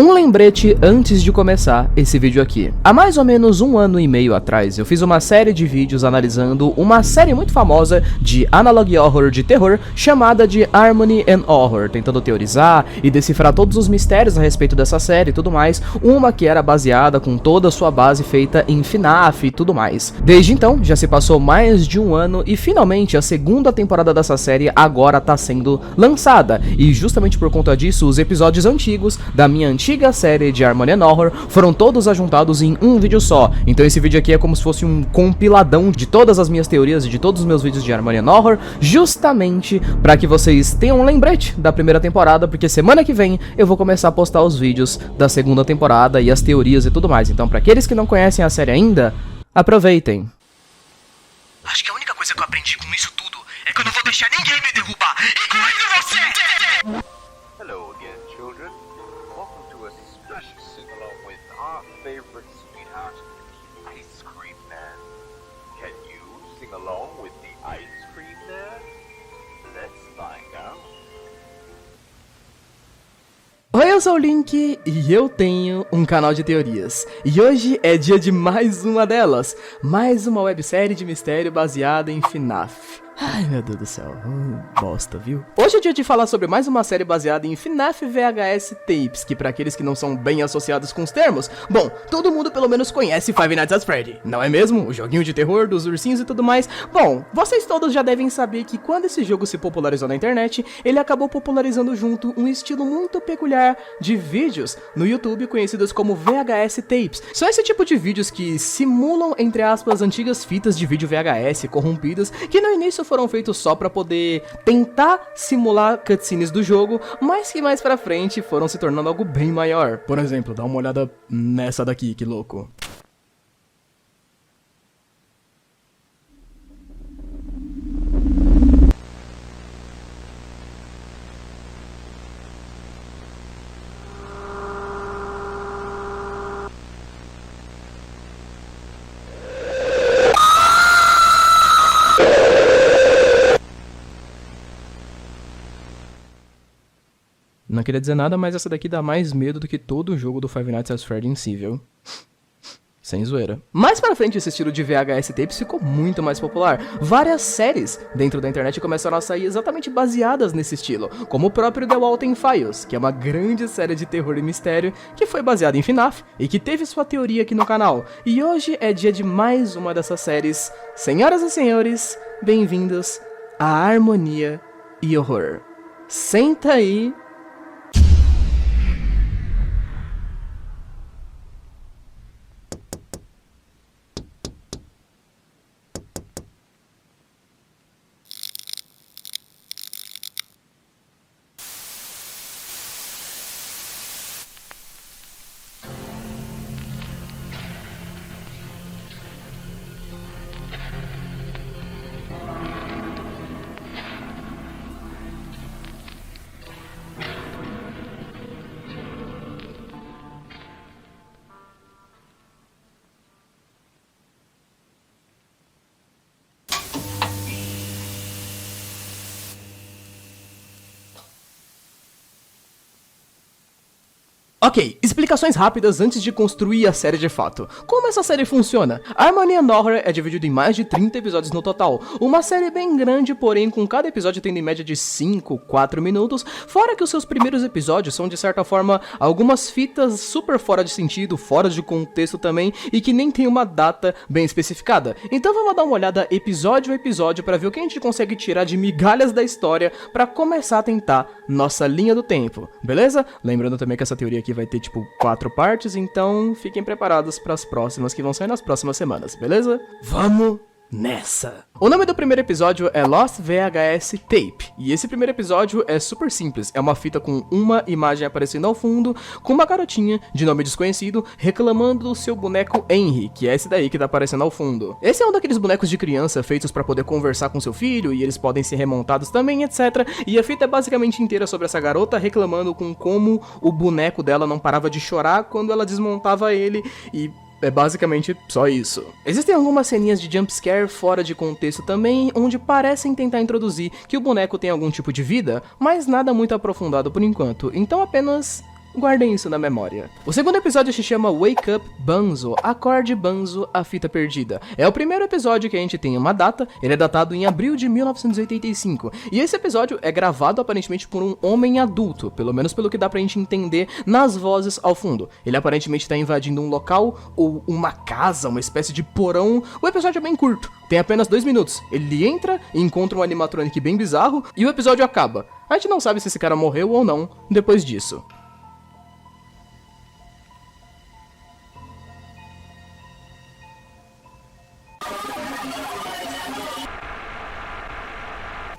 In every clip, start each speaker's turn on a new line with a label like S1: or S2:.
S1: Um lembrete antes de começar esse vídeo aqui. Há mais ou menos 1 ano e meio atrás, eu fiz uma série de vídeos analisando uma série muito famosa de analog horror de terror chamada de Harmony and Horror, tentando teorizar e decifrar todos os mistérios a respeito dessa série e tudo mais, uma que era baseada com toda a sua base feita em FNAF e tudo mais. Desde então, já se passou mais de 1 ano e finalmente a segunda temporada dessa série agora tá sendo lançada, e justamente por conta disso, os episódios antigos da minha antiga série de Harmony and Horror foram todos ajuntados em um vídeo só. Então esse vídeo aqui é como se fosse um compiladão de todas as minhas teorias e de todos os meus vídeos de Harmony and Horror, justamente para que vocês tenham um lembrete da primeira temporada, porque semana que vem eu vou começar a postar os vídeos da segunda temporada e as teorias e tudo mais. Então, para aqueles que não conhecem a série ainda, aproveitem.
S2: Acho que a única coisa que eu aprendi com isso tudo é que eu não vou deixar ninguém me derrubar, incluindo você!
S3: Hello again, children. Welcome to a special sing-along with our favorite sweetheart, the Ice Cream Man. Can you sing along with the Ice Cream Man? Let's find out.
S1: Oi, eu sou o Link e eu tenho um canal de teorias. E hoje é dia de mais uma delas, mais uma websérie de mistério baseada em FNAF. Ai, meu Deus do céu, bosta, viu? Hoje é dia de falar sobre mais uma série baseada em FNAF VHS Tapes, que pra aqueles que não são bem associados com os termos, bom, todo mundo pelo menos conhece Five Nights at Freddy, não é mesmo? O joguinho de terror dos ursinhos e tudo mais. Bom, vocês todos já devem saber que quando esse jogo se popularizou na internet, ele acabou popularizando junto um estilo muito peculiar de vídeos no YouTube conhecidos como VHS Tapes. São esse tipo de vídeos que simulam, entre aspas, antigas fitas de vídeo VHS corrompidas, que no início foram feitos só pra poder tentar simular cutscenes do jogo, mas que mais pra frente foram se tornando algo bem maior. Por exemplo, dá uma olhada nessa daqui, que louco. Não queria dizer nada, mas essa daqui dá mais medo do que todo o jogo do Five Nights at Freddy em si, viu? Sem zoeira. Mais pra frente, esse estilo de VHS Tapes ficou muito mais popular. Várias séries dentro da internet começaram a sair exatamente baseadas nesse estilo, como o próprio The Walten Files, que é uma grande série de terror e mistério que foi baseada em FNAF e que teve sua teoria aqui no canal. E hoje é dia de mais uma dessas séries. Senhoras e senhores, bem-vindos a Harmonia e Horror. Senta aí. Ok, explicações rápidas antes de construir a série de fato. Como essa série funciona? Harmony and Horror é dividido em mais de 30 episódios no total. Uma série bem grande, porém com cada episódio tendo em média de 5, 4 minutos, fora que os seus primeiros episódios são de certa forma algumas fitas super fora de sentido, fora de contexto também, e que nem tem uma data bem especificada. Então vamos dar uma olhada episódio a episódio para ver o que a gente consegue tirar de migalhas da história para começar a tentar nossa linha do tempo, beleza? Lembrando também que essa teoria aqui vai ter tipo 4 partes, então fiquem preparados para as próximas que vão sair nas próximas semanas, beleza? Vamos nessa! O nome do primeiro episódio é Lost VHS Tape, e esse primeiro episódio é super simples, é uma fita com uma imagem aparecendo ao fundo, com uma garotinha de nome desconhecido reclamando do seu boneco Henry, que é esse daí que tá aparecendo ao fundo. Esse é um daqueles bonecos de criança feitos pra poder conversar com seu filho, e eles podem ser remontados também, etc. E a fita é basicamente inteira sobre essa garota reclamando com como o boneco dela não parava de chorar quando ela desmontava ele, e é basicamente só isso. Existem algumas ceninhas de jumpscare fora de contexto também, onde parecem tentar introduzir que o boneco tem algum tipo de vida, mas nada muito aprofundado por enquanto, então apenas Guardem isso na memória. O segundo episódio se chama Wake Up Banzo, Acorde Banzo, a Fita Perdida. É o primeiro episódio que a gente tem uma data, ele é datado em abril de 1985. E esse episódio é gravado aparentemente por um homem adulto, pelo menos pelo que dá pra gente entender nas vozes ao fundo. Ele aparentemente tá invadindo um local ou uma casa, uma espécie de porão. O episódio é bem curto, tem apenas 2 minutos. Ele entra e encontra um animatronic bem bizarro e o episódio acaba. A gente não sabe se esse cara morreu ou não depois disso.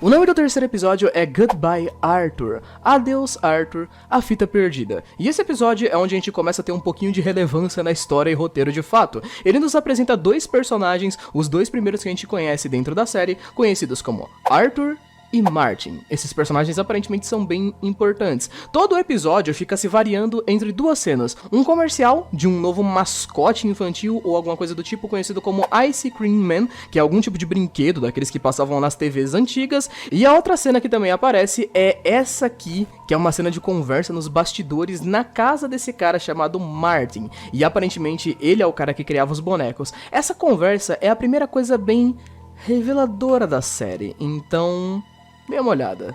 S1: O nome do terceiro episódio é Goodbye Arthur, Adeus Arthur, a Fita Perdida. E esse episódio é onde a gente começa a ter um pouquinho de relevância na história e roteiro de fato. Ele nos apresenta 2 personagens, os 2 primeiros que a gente conhece dentro da série, conhecidos como Arthur e Martin. Esses personagens aparentemente são bem importantes. Todo o episódio fica se variando entre 2 cenas. Um comercial de um novo mascote infantil ou alguma coisa do tipo conhecido como Ice Cream Man, que é algum tipo de brinquedo daqueles que passavam nas TVs antigas. E a outra cena que também aparece é essa aqui, que é uma cena de conversa nos bastidores na casa desse cara chamado Martin. E aparentemente ele é o cara que criava os bonecos. Essa conversa é a primeira coisa bem reveladora da série, então dê uma olhada.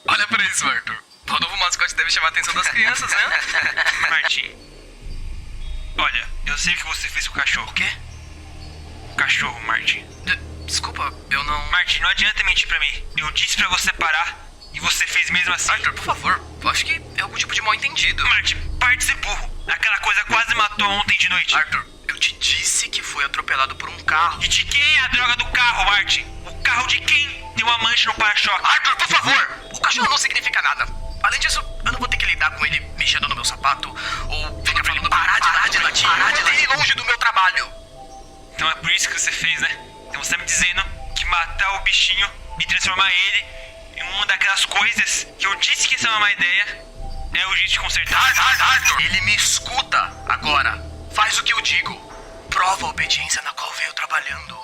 S2: Olha pra isso, Arthur. O novo mascote deve chamar a atenção das crianças, né?
S4: Martin, olha, eu sei o que você fez com o cachorro.
S2: O quê?
S4: O cachorro, Martin.
S2: Desculpa, eu não...
S4: Martin, não adianta mentir pra mim. Eu disse pra você parar e você fez mesmo assim.
S2: Arthur, por favor, eu acho que é algum tipo de mal entendido.
S4: Martin, para de ser burro. Aquela coisa quase matou ontem de noite.
S2: Arthur, eu te disse que foi atropelado por um carro.
S4: E de quem é a droga do carro, Martin? O carro de quem tem uma mancha no para-choque?
S2: Arthur, por favor! O cachorro não significa nada. Além disso, eu não vou ter que lidar com ele mexendo no meu sapato ou ficar falando parar de latir, parar de ir longe do meu trabalho.
S4: Então é por isso que você fez, né? Então você tá me dizendo que matar o bichinho e transformar ele em uma daquelas coisas que eu disse que isso é uma má ideia é o jeito de consertar.
S2: Arthur, ele me escuta agora. Faz o que eu digo. Prova a obediência na qual veio trabalhando.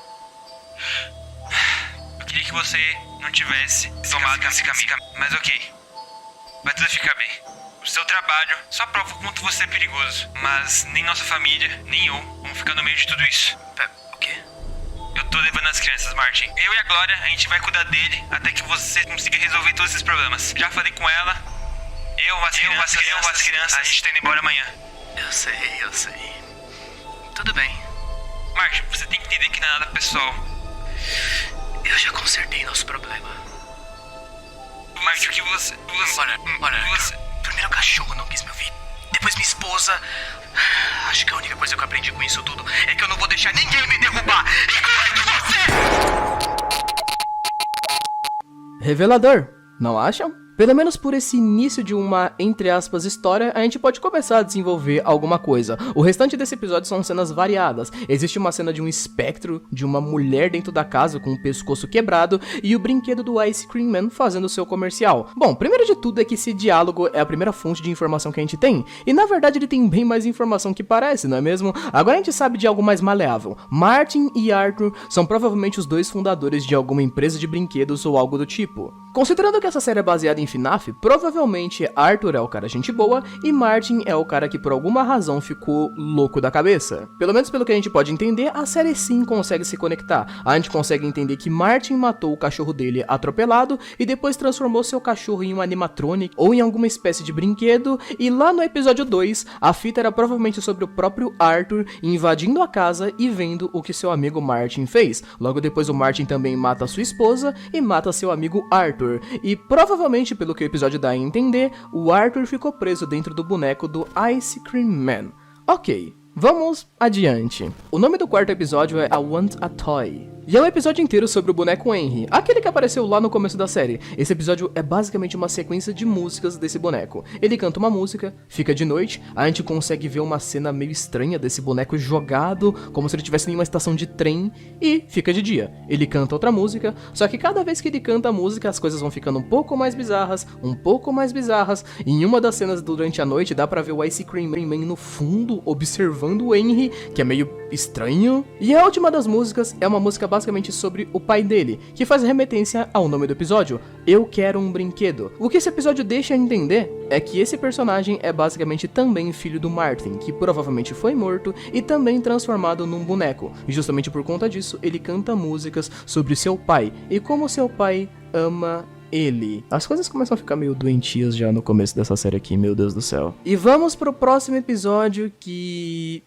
S4: Eu queria que você não tivesse tomado esse caminho, mas ok. Vai tudo ficar bem. O seu trabalho só prova o quanto você é perigoso. Mas nem nossa família, nem eu, vamos ficar no meio de tudo isso.
S2: O quê?
S4: Eu tô levando as crianças, Martin. Eu e a Glória, a gente vai cuidar dele até que você consiga resolver todos esses problemas. Já falei com ela. Eu, as crianças, a gente tá indo embora amanhã.
S2: Eu sei. Tudo bem.
S4: Martin, você tem que entender que não é nada pessoal.
S2: Eu já consertei nosso problema.
S4: Martin, o que você...
S2: Bora. Primeiro o cachorro não quis me ouvir. Depois minha esposa. Acho que a única coisa que eu aprendi com isso tudo é que eu não vou deixar ninguém me derrubar. Incluindo você!
S1: Revelador, não acham? Pelo menos por esse início de uma, entre aspas, história, a gente pode começar a desenvolver alguma coisa. O restante desse episódio são cenas variadas. Existe uma cena de um espectro, de uma mulher dentro da casa com o pescoço quebrado e o brinquedo do Ice Cream Man fazendo seu comercial. Bom, primeiro de tudo é que esse diálogo é a primeira fonte de informação que a gente tem. E na verdade ele tem bem mais informação que parece, não é mesmo? Agora a gente sabe de algo mais maleável. Martin e Arthur são provavelmente os 2 fundadores de alguma empresa de brinquedos ou algo do tipo. Considerando que essa série é baseada em FNAF, provavelmente Arthur é o cara gente boa e Martin é o cara que por alguma razão ficou louco da cabeça. Pelo menos pelo que a gente pode entender, a série sim consegue se conectar. A gente consegue entender que Martin matou o cachorro dele atropelado e depois transformou seu cachorro em um animatronic ou em alguma espécie de brinquedo, e lá no episódio 2, a fita era provavelmente sobre o próprio Arthur invadindo a casa e vendo o que seu amigo Martin fez. Logo depois o Martin também mata sua esposa e mata seu amigo Arthur, e provavelmente pelo que o episódio dá a entender, o Arthur ficou preso dentro do boneco do Ice Cream Man. Ok, vamos adiante. O nome do quarto episódio é I Want a Toy. E é um episódio inteiro sobre o boneco Henry, aquele que apareceu lá no começo da série. Esse episódio é basicamente uma sequência de músicas desse boneco. Ele canta uma música, fica de noite, a gente consegue ver uma cena meio estranha desse boneco jogado, como se ele estivesse em uma estação de trem, e fica de dia. Ele canta outra música, só que cada vez que ele canta a música, as coisas vão ficando um pouco mais bizarras, e em uma das cenas durante a noite dá pra ver o Ice Cream Man no fundo, observando observando o Henry, que é meio estranho. E a última das músicas é uma música basicamente sobre o pai dele, que faz remetência ao nome do episódio, Eu Quero um Brinquedo. O que esse episódio deixa a entender é que esse personagem é basicamente também filho do Martin, que provavelmente foi morto e também transformado num boneco. E justamente por conta disso, ele canta músicas sobre seu pai e como seu pai ama ele. As coisas começam a ficar meio doentias já no começo dessa série aqui, meu Deus do céu. E vamos pro próximo episódio que...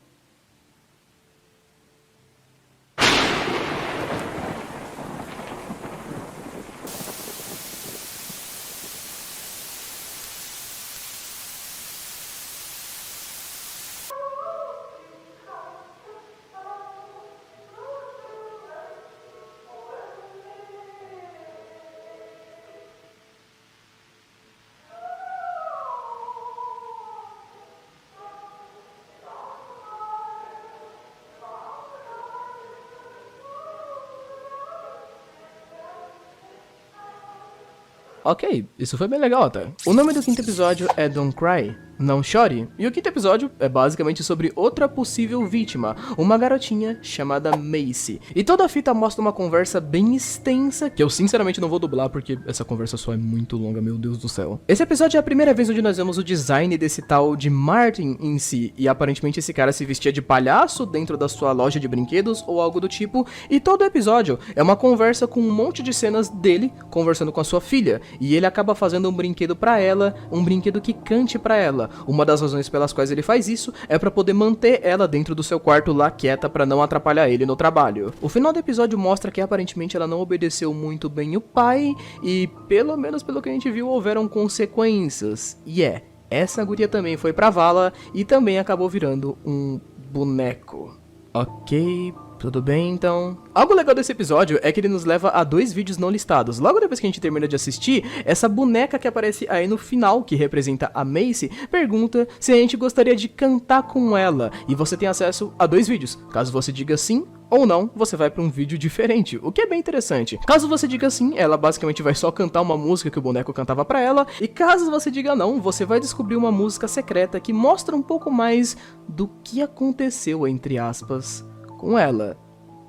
S1: Ok, isso foi bem legal até. O nome do quinto episódio é Don't Cry, Não Chore, e o quinto episódio é basicamente sobre outra possível vítima, uma garotinha chamada Macy. E toda a fita mostra uma conversa bem extensa, que eu sinceramente não vou dublar porque essa conversa só é muito longa, meu Deus do céu. Esse episódio é a primeira vez onde nós vemos o design desse tal de Martin em si, e aparentemente esse cara se vestia de palhaço dentro da sua loja de brinquedos ou algo do tipo, e todo o episódio é uma conversa com um monte de cenas dele conversando com a sua filha, e ele acaba fazendo um brinquedo pra ela, um brinquedo que cante pra ela. Uma das razões pelas quais ele faz isso é pra poder manter ela dentro do seu quarto lá quieta pra não atrapalhar ele no trabalho. O final do episódio mostra que aparentemente ela não obedeceu muito bem o pai e, pelo menos pelo que a gente viu, houveram consequências. E essa guria também foi pra vala e também acabou virando um boneco. Ok, tudo bem então. Algo legal desse episódio é que ele nos leva a 2 vídeos não listados. Logo depois que a gente termina de assistir, essa boneca que aparece aí no final, que representa a Macy, pergunta se a gente gostaria de cantar com ela. E você tem acesso a 2 vídeos. Caso você diga sim ou não, você vai para um vídeo diferente, o que é bem interessante. Caso você diga sim, ela basicamente vai só cantar uma música que o boneco cantava pra ela, e caso você diga não, você vai descobrir uma música secreta que mostra um pouco mais do que aconteceu, entre aspas, com ela,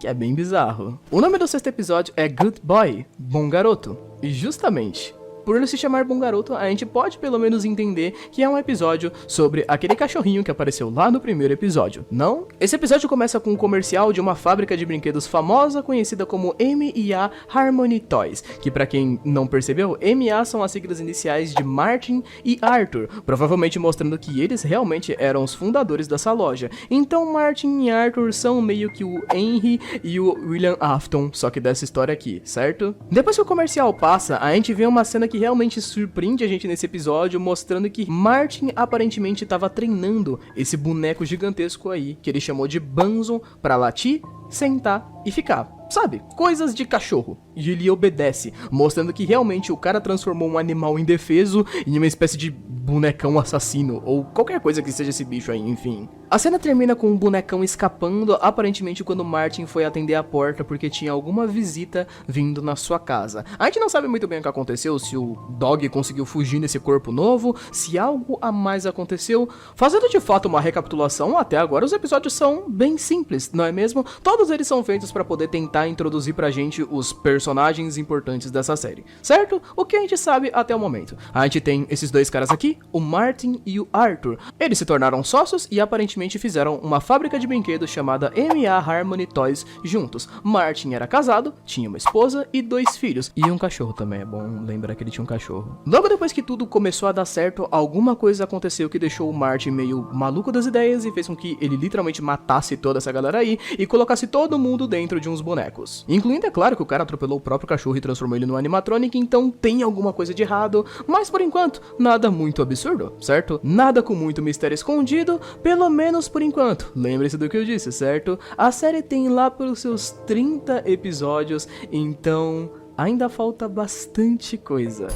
S1: que é bem bizarro. O nome do 6º episódio é Good Boy, Bom Garoto, e justamente por ele se chamar Bom Garoto, a gente pode pelo menos entender que é um episódio sobre aquele cachorrinho que apareceu lá no primeiro episódio, não? Esse episódio começa com um comercial de uma fábrica de brinquedos famosa conhecida como M&A Harmony Toys, que pra quem não percebeu, M&A são as siglas iniciais de Martin e Arthur, provavelmente mostrando que eles realmente eram os fundadores dessa loja. Então Martin e Arthur são meio que o Henry e o William Afton, só que dessa história aqui, certo? Depois que o comercial passa, a gente vê uma cena que realmente surpreende a gente nesse episódio, mostrando que Martin aparentemente estava treinando esse boneco gigantesco aí, que ele chamou de Bunzo, pra latir, sentar e ficar. Sabe, coisas de cachorro. E ele obedece, mostrando que realmente o cara transformou um animal indefeso em uma espécie de bonecão assassino, ou qualquer coisa que seja esse bicho aí, enfim. A cena termina com um bonecão escapando, aparentemente quando Martin foi atender a porta porque tinha alguma visita vindo na sua casa. A gente não sabe muito bem o que aconteceu, se o Dog conseguiu fugir nesse corpo novo, se algo a mais aconteceu. Fazendo de fato uma recapitulação, até agora os episódios são bem simples, não é mesmo? Todos eles são feitos para poder tentar introduzir pra gente os personagens importantes dessa série, certo? O que a gente sabe até o momento. A gente tem esses 2 caras aqui, o Martin e o Arthur. Eles se tornaram sócios e aparentemente fizeram uma fábrica de brinquedos chamada M&A Harmony Toys juntos. Martin era casado, tinha uma esposa e 2 filhos. E um cachorro também, é bom lembrar que ele tinha um cachorro. Logo depois que tudo começou a dar certo, alguma coisa aconteceu que deixou o Martin meio maluco das ideias e fez com que ele literalmente matasse toda essa galera aí e colocasse todo mundo dentro de uns bonecos. Incluindo, é claro, que o cara atropelou o próprio cachorro e transformou ele no animatronic, então tem alguma coisa de errado, mas por enquanto, nada muito absurdo, certo? Nada com muito mistério escondido, pelo menos por enquanto. Lembre-se do que eu disse, certo? A série tem lá pelos seus 30 episódios, então ainda falta bastante coisa.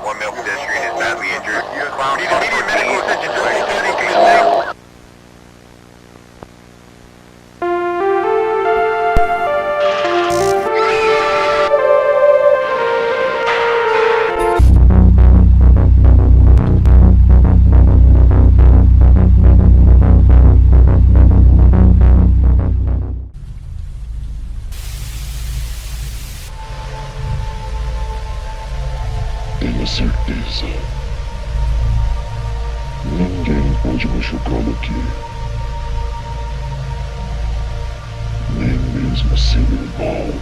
S5: One male pedestrian is badly injured. Need immediate medical attention to a static mistake.
S6: Tenha certeza. Ninguém pode machucá-lo aqui. Nem mesmo seu irmão.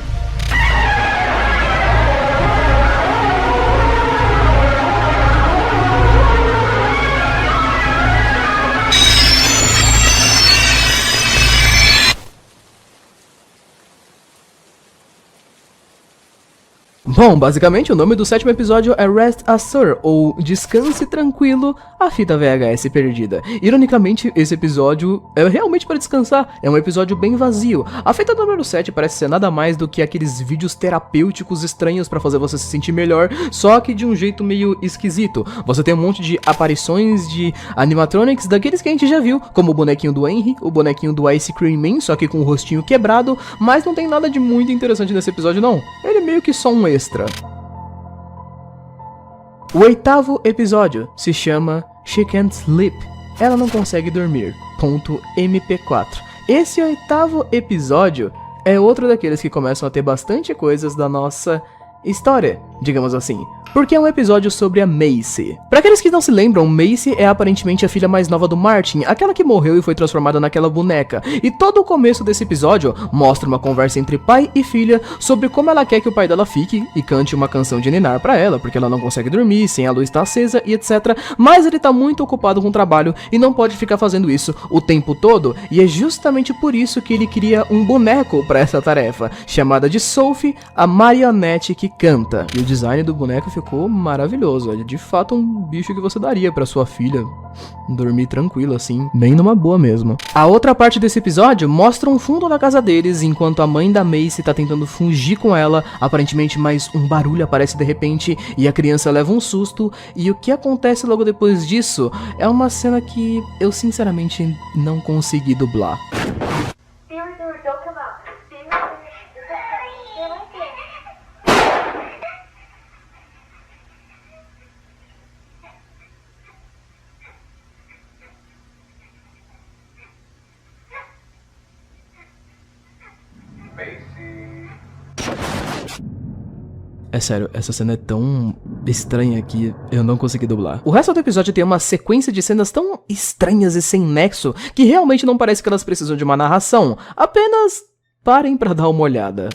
S1: Bom, basicamente o nome do 7º episódio é Rest Assured, ou Descanse Tranquilo, a fita VHS perdida. Ironicamente, esse episódio é realmente para descansar, é um episódio bem vazio. A fita número 7 parece ser nada mais do que aqueles vídeos terapêuticos estranhos para fazer você se sentir melhor, só que de um jeito meio esquisito. Você tem um monte de aparições de animatronics daqueles que a gente já viu, como o bonequinho do Henry, o bonequinho do Ice Cream Man, só que com o rostinho quebrado, mas não tem nada de muito interessante nesse episódio não. Ele é meio que só um extra. O 8º episódio se chama She Can't Sleep. Ela não consegue dormir. .mp4. Esse 8º episódio é outro daqueles que começam a ter bastante coisas da nossa história, digamos assim. Porque é um episódio sobre a Macy. Pra aqueles que não se lembram, Macy é aparentemente a filha mais nova do Martin, aquela que morreu e foi transformada naquela boneca. E todo o começo desse episódio mostra uma conversa entre pai e filha sobre como ela quer que o pai dela fique e cante uma canção de ninar pra ela, porque ela não consegue dormir sem a luz estar acesa e etc. Mas ele tá muito ocupado com o trabalho e não pode ficar fazendo isso o tempo todo, e é justamente por isso que ele cria um boneco pra essa tarefa, chamada de Sophie, a marionete que canta. E o design do boneco ficou maravilhoso, é de fato um bicho que você daria pra sua filha dormir tranquilo assim, bem numa boa mesmo. A outra parte desse episódio mostra um fundo da casa deles, enquanto a mãe da Macy tá tentando fugir com ela, aparentemente, mas um barulho aparece de repente e a criança leva um susto, e o que acontece logo depois disso é uma cena que eu sinceramente não consegui dublar. É sério, essa cena é tão estranha que eu não consegui dublar. O resto do episódio tem uma sequência de cenas tão estranhas e sem nexo que realmente não parece que elas precisam de uma narração. Apenas parem pra dar uma olhada.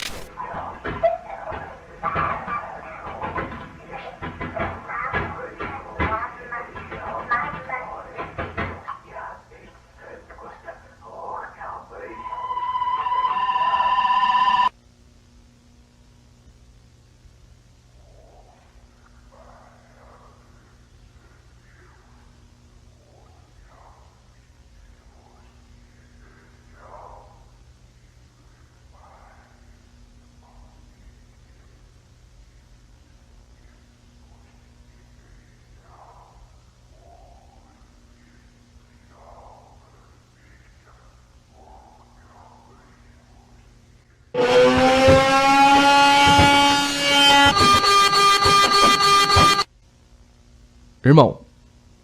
S1: Irmão,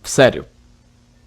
S1: sério,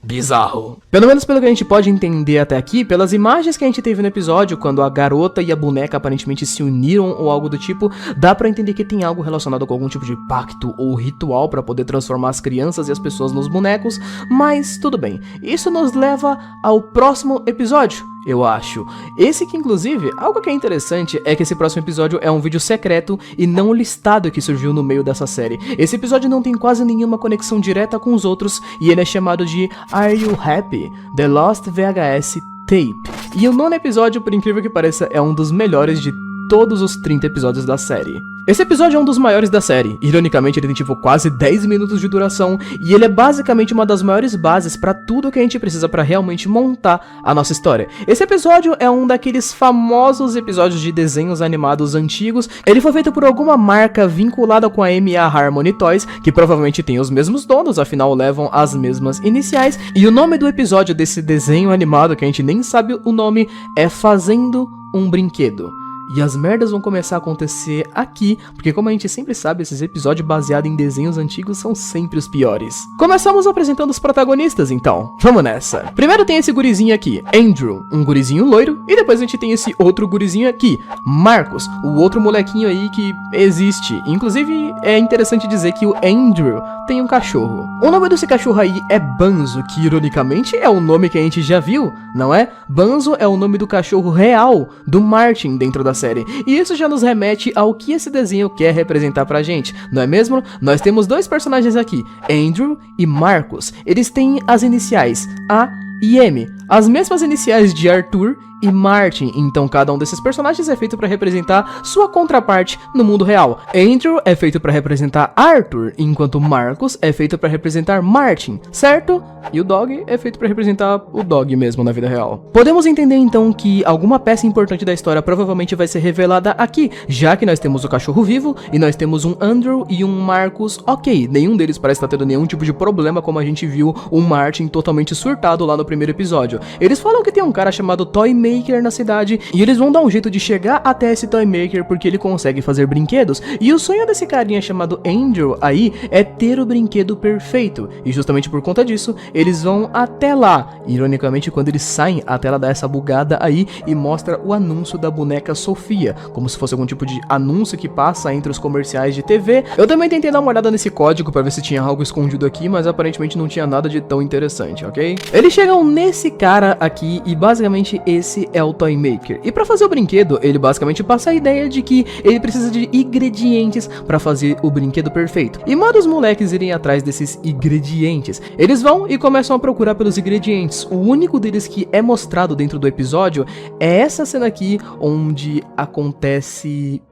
S1: bizarro. Pelo menos pelo que a gente pode entender até aqui, pelas imagens que a gente teve no episódio, quando a garota e a boneca aparentemente se uniram ou algo do tipo, dá pra entender que tem algo relacionado com algum tipo de pacto ou ritual pra poder transformar as crianças e as pessoas nos bonecos, mas tudo bem. Isso nos leva ao próximo episódio, eu acho. Esse que, inclusive, algo que é interessante é que esse próximo episódio é um vídeo secreto e não listado que surgiu no meio dessa série. Esse episódio não tem quase nenhuma conexão direta com os outros e ele é chamado de Are You Happy? The Lost VHS Tape. E o 9º episódio, por incrível que pareça, é um dos melhores de todos os 30 episódios da série. Esse episódio é um dos maiores da série. Ironicamente, ele tem tipo quase 10 minutos de duração e ele é basicamente uma das maiores bases pra tudo que a gente precisa pra realmente montar a nossa história. Esse episódio é um daqueles famosos episódios de desenhos animados antigos. Ele foi feito por alguma marca vinculada com a MA Harmony Toys, que provavelmente tem os mesmos donos, afinal levam as mesmas iniciais. E o nome do episódio desse desenho animado, que a gente nem sabe o nome, é Fazendo um Brinquedo. E as merdas vão começar a acontecer aqui, porque como a gente sempre sabe, esses episódios baseados em desenhos antigos são sempre os piores. Começamos apresentando os protagonistas, então. Vamos nessa. Primeiro tem esse gurizinho aqui, Andrew, um gurizinho loiro, e depois a gente tem esse outro gurizinho aqui, Marcus, o outro molequinho aí que existe. Inclusive, é interessante dizer que o Andrew tem um cachorro. O nome desse cachorro aí é Banzo, que ironicamente é o nome que a gente já viu, não é? Banzo é o nome do cachorro real do Martin dentro da série, e isso já nos remete ao que esse desenho quer representar pra gente, não é mesmo? Nós temos dois personagens aqui, Andrew e Marcus. Eles têm as iniciais A e M, as mesmas iniciais de Arthur e Martin, então cada um desses personagens é feito para representar sua contraparte no mundo real. Andrew é feito para representar Arthur, enquanto Marcus é feito para representar Martin, certo? E o Dog é feito para representar o Dog mesmo na vida real. Podemos entender então que alguma peça importante da história provavelmente vai ser revelada aqui, já que nós temos o cachorro vivo e nós temos um Andrew e um Marcus, ok, nenhum deles parece estar tendo nenhum tipo de problema, como a gente viu o Martin totalmente surtado lá no primeiro episódio. Eles falam que tem um cara chamado Toy Maker na cidade e eles vão dar um jeito de chegar até esse Toy Maker porque ele consegue fazer brinquedos, e o sonho desse carinha chamado Andrew aí é ter o brinquedo perfeito, e justamente por conta disso eles vão até lá. Ironicamente, quando eles saem, a tela dá essa bugada aí e mostra o anúncio da boneca Sofia, como se fosse algum tipo de anúncio que passa entre os comerciais de TV. Eu também tentei dar uma olhada nesse código pra ver se tinha algo escondido aqui, mas aparentemente não tinha nada de tão interessante, ok? Eles chegam nesse cara aqui e basicamente esse é o Toy Maker. E pra fazer o brinquedo, ele basicamente passa a ideia de que ele precisa de ingredientes pra fazer o brinquedo perfeito. E manda os moleques irem atrás desses ingredientes. Eles vão e começam a procurar pelos ingredientes. O único deles que é mostrado dentro do episódio é essa cena aqui, onde acontece...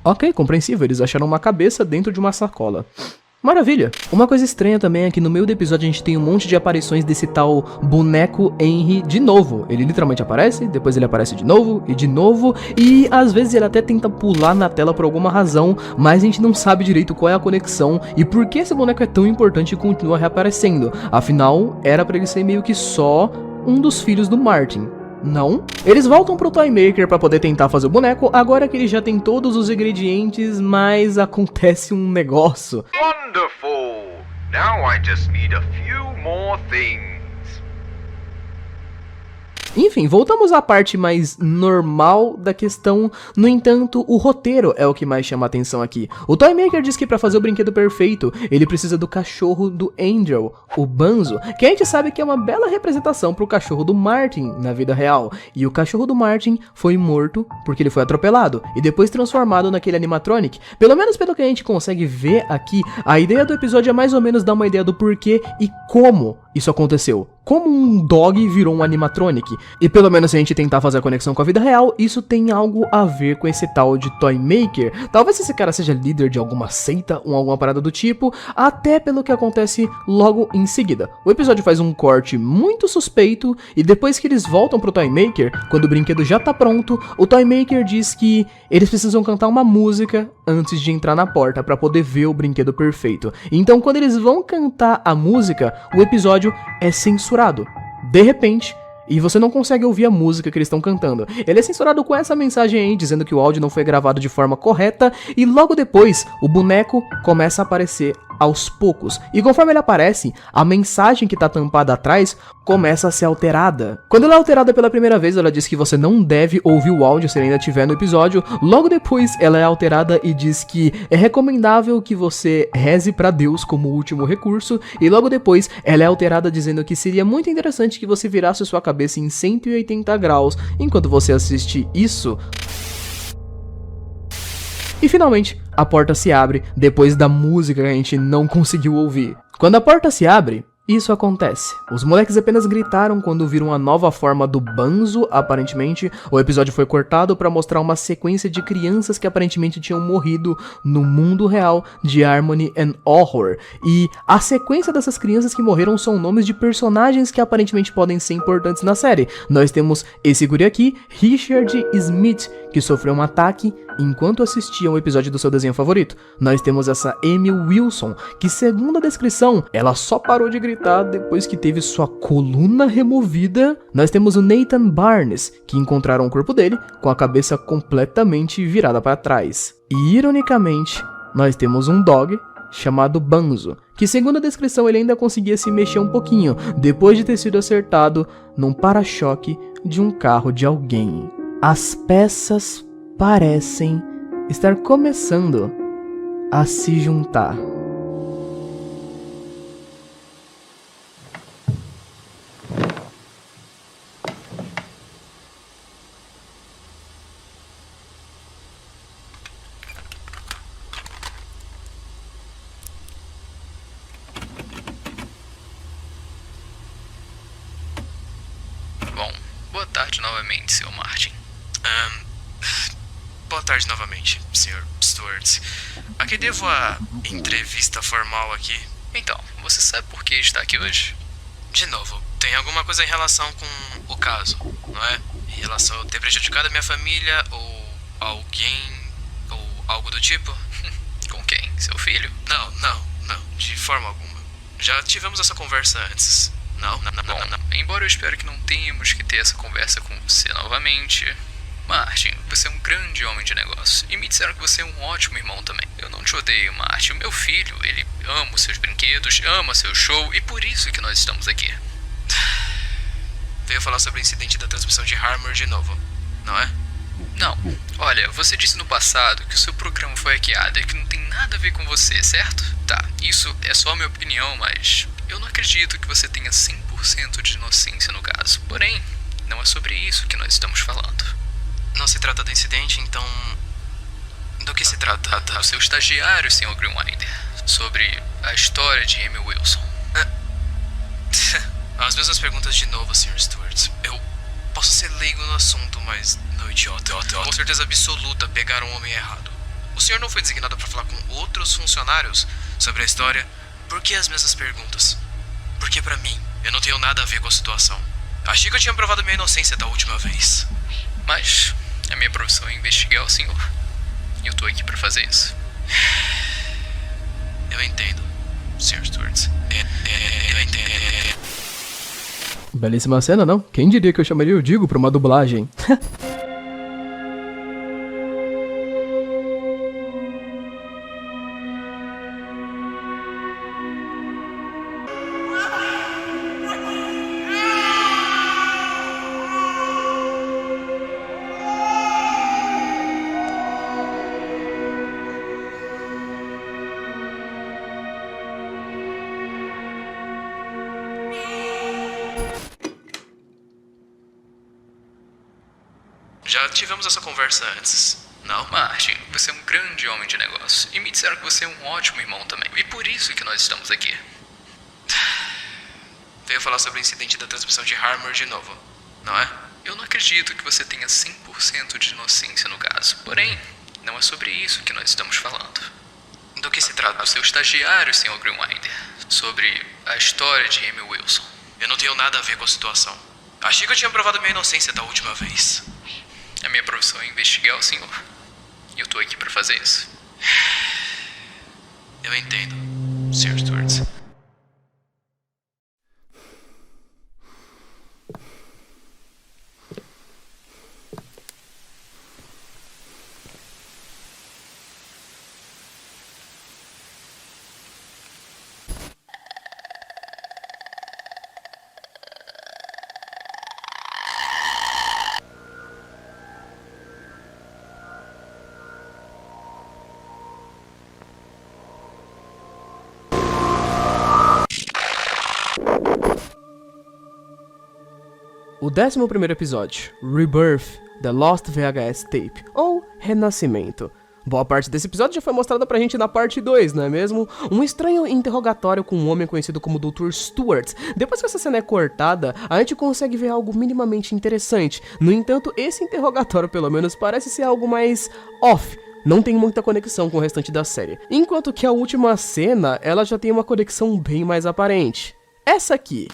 S1: Ok, compreensível, eles acharam uma cabeça dentro de uma sacola. Maravilha! Uma coisa estranha também é que no meio do episódio a gente tem um monte de aparições desse tal boneco Henry de novo. Ele literalmente aparece, depois ele aparece de novo, e às vezes ele até tenta pular na tela por alguma razão, mas a gente não sabe direito qual é a conexão e por que esse boneco é tão importante e continua reaparecendo. Afinal, era pra ele ser meio que só um dos filhos do Martin. Não? Eles voltam pro Toy Maker pra poder tentar fazer o boneco, agora que ele já tem todos os ingredientes, mas acontece um negócio.
S5: Wonderful! Now I just need a few more things.
S1: Enfim, voltamos à parte mais normal da questão. No entanto, o roteiro é o que mais chama a atenção aqui. O Toy Maker diz que para fazer o brinquedo perfeito, ele precisa do cachorro do Angel, o Banzo, que a gente sabe que é uma bela representação pro cachorro do Martin na vida real. E o cachorro do Martin foi morto porque ele foi atropelado e depois transformado naquele animatronic. Pelo menos pelo que a gente consegue ver aqui, a ideia do episódio é mais ou menos dar uma ideia do porquê e como isso aconteceu. Como um dog virou um animatronic. E pelo menos se a gente tentar fazer a conexão com a vida real, isso tem algo a ver com esse tal de Toy Maker. Talvez esse cara seja líder de alguma seita ou alguma parada do tipo, até pelo que acontece logo em seguida. O episódio faz um corte muito suspeito e depois que eles voltam pro Toy Maker, quando o brinquedo já tá pronto, o Toy Maker diz que eles precisam cantar uma música antes de entrar na porta para poder ver o brinquedo perfeito. Então quando eles vão cantar a música, o episódio é censurado. De repente, e você não consegue ouvir a música que eles estão cantando. Ele é censurado com essa mensagem aí, dizendo que o áudio não foi gravado de forma correta, e logo depois, o boneco começa a aparecer aos poucos. E conforme ele aparece, a mensagem que tá tampada atrás começa a ser alterada. Quando ela é alterada pela primeira vez, ela diz que você não deve ouvir o áudio se ele ainda estiver no episódio. Logo depois, ela é alterada e diz que é recomendável que você reze pra Deus como último recurso. E logo depois, ela é alterada dizendo que seria muito interessante que você virasse sua cabeça em 180 graus enquanto você assiste isso. E finalmente, a porta se abre depois da música que a gente não conseguiu ouvir. Quando a porta se abre, isso acontece. Os moleques apenas gritaram quando viram a nova forma do Banzo, aparentemente. O episódio foi cortado para mostrar uma sequência de crianças que aparentemente tinham morrido no mundo real de Harmony and Horror. E a sequência dessas crianças que morreram são nomes de personagens que aparentemente podem ser importantes na série. Nós temos esse guri aqui, Richard Smith, que sofreu um ataque enquanto assistia um episódio do seu desenho favorito. Nós temos essa Amy Wilson, que segundo a descrição, ela só parou de gritar depois que teve sua coluna removida. Nós temos o Nathan Barnes, que encontraram o corpo dele com a cabeça completamente virada para trás. E ironicamente, nós temos um dog chamado Banzo, que segundo a descrição ele ainda conseguia se mexer um pouquinho, depois de ter sido acertado num para-choque de um carro de alguém. As peças parecem estar começando a se juntar.
S7: Bom, boa tarde novamente, Sr. Martin.
S8: Boa tarde novamente, Sr. Stewart. A que devo a entrevista formal aqui?
S7: Então, você sabe por que está aqui hoje?
S8: De novo, tem alguma coisa em relação com o caso, não é? Em relação a ter prejudicado a minha família ou alguém ou algo do tipo?
S7: Com quem? Seu filho?
S8: Não, de forma alguma. Já tivemos essa conversa antes. Não.
S7: Embora eu espero que não tenhamos que ter essa conversa com você novamente, Martin, você é um grande homem de negócio e me disseram que você é um ótimo irmão também. Eu não te odeio, Martin. O meu filho, ele ama os seus brinquedos, ama seu show e por isso que nós estamos aqui.
S8: Veio falar sobre o incidente da transmissão de Harmor de novo, não é?
S7: Não. Olha, você disse no passado que o seu programa foi hackeado e que não tem nada a ver com você, certo? Tá, isso é só a minha opinião, mas eu não acredito que você tenha 100% de inocência no caso. Porém, não é sobre isso que nós estamos falando.
S8: Não se trata do incidente, então... Do que se trata?
S7: O seu estagiário, Sr. Greenwinder, sobre a história de Amy Wilson.
S8: As mesmas perguntas de novo, Sr. Stewart. Eu posso ser leigo no assunto, mas não idiota. Com certeza absoluta pegaram um homem errado. O senhor não foi designado para falar com outros funcionários sobre a história? Por que as mesmas perguntas? Porque pra mim, eu não tenho nada a ver com a situação. Achei que eu tinha provado minha inocência da última vez.
S7: Mas a minha profissão é investigar o senhor. E eu tô aqui pra fazer isso.
S8: Eu entendo, Sr. Stewart. Eu entendo.
S1: Belíssima cena, não? Quem diria que eu chamaria o Digo pra uma dublagem?
S8: Já tivemos essa conversa antes, não?
S7: Martin, você é um grande homem de negócio e me disseram que você é um ótimo irmão também. E por isso que nós estamos aqui.
S8: Veio falar sobre o incidente da transmissão de Harmor de novo, não é?
S7: Eu não acredito que você tenha 100% de inocência no caso. Porém, não é sobre isso que nós estamos falando.
S8: Do que se trata?
S7: O seu estagiário, Sr. Greenwinder, sobre a história de Amy Wilson.
S8: Eu não tenho nada a ver com a situação. Achei que eu tinha provado minha inocência da última vez.
S7: A minha profissão é investigar o senhor. E eu tô aqui pra fazer isso.
S8: Eu entendo, Sr. Stewart.
S1: O 11º episódio, Rebirth, The Lost VHS Tape, ou Renascimento. Boa parte desse episódio já foi mostrada pra gente na parte 2, não é mesmo? Um estranho interrogatório com um homem conhecido como Dr. Stewart. Depois que essa cena é cortada, a gente consegue ver algo minimamente interessante. No entanto, esse interrogatório pelo menos parece ser algo mais off. Não tem muita conexão com o restante da série. Enquanto que a última cena, ela já tem uma conexão bem mais aparente. Essa aqui.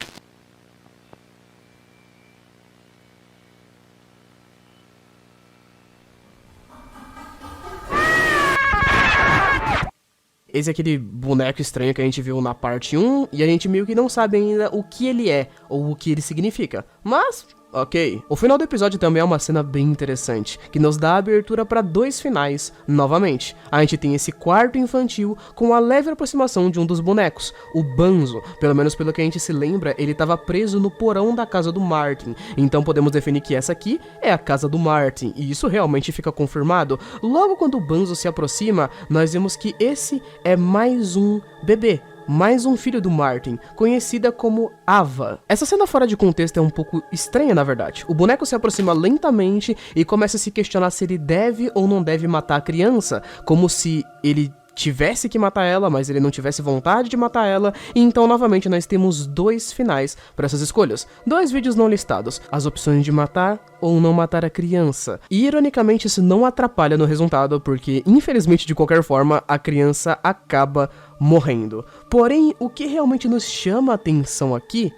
S1: Esse é aquele boneco estranho que a gente viu na parte 1, e a gente meio que não sabe ainda o que ele é, ou o que ele significa. Mas, ok. O final do episódio também é uma cena bem interessante, que nos dá a abertura para 2 finais, novamente. A gente tem esse quarto infantil com a leve aproximação de um dos bonecos, o Banzo. Pelo menos pelo que a gente se lembra, ele estava preso no porão da casa do Martin. Então podemos definir que essa aqui é a casa do Martin, e isso realmente fica confirmado. Logo quando o Banzo se aproxima, nós vemos que esse é mais um bebê. Mais um filho do Martin, conhecida como Ava. Essa cena fora de contexto é um pouco estranha, na verdade. O boneco se aproxima lentamente e começa a se questionar se ele deve ou não deve matar a criança, como se ele tivesse que matar ela, mas ele não tivesse vontade de matar ela, e então novamente nós temos 2 finais para essas escolhas. 2 vídeos não listados, as opções de matar ou não matar a criança. E ironicamente isso não atrapalha no resultado, porque infelizmente de qualquer forma a criança acaba morrendo. Porém, o que realmente nos chama a atenção aqui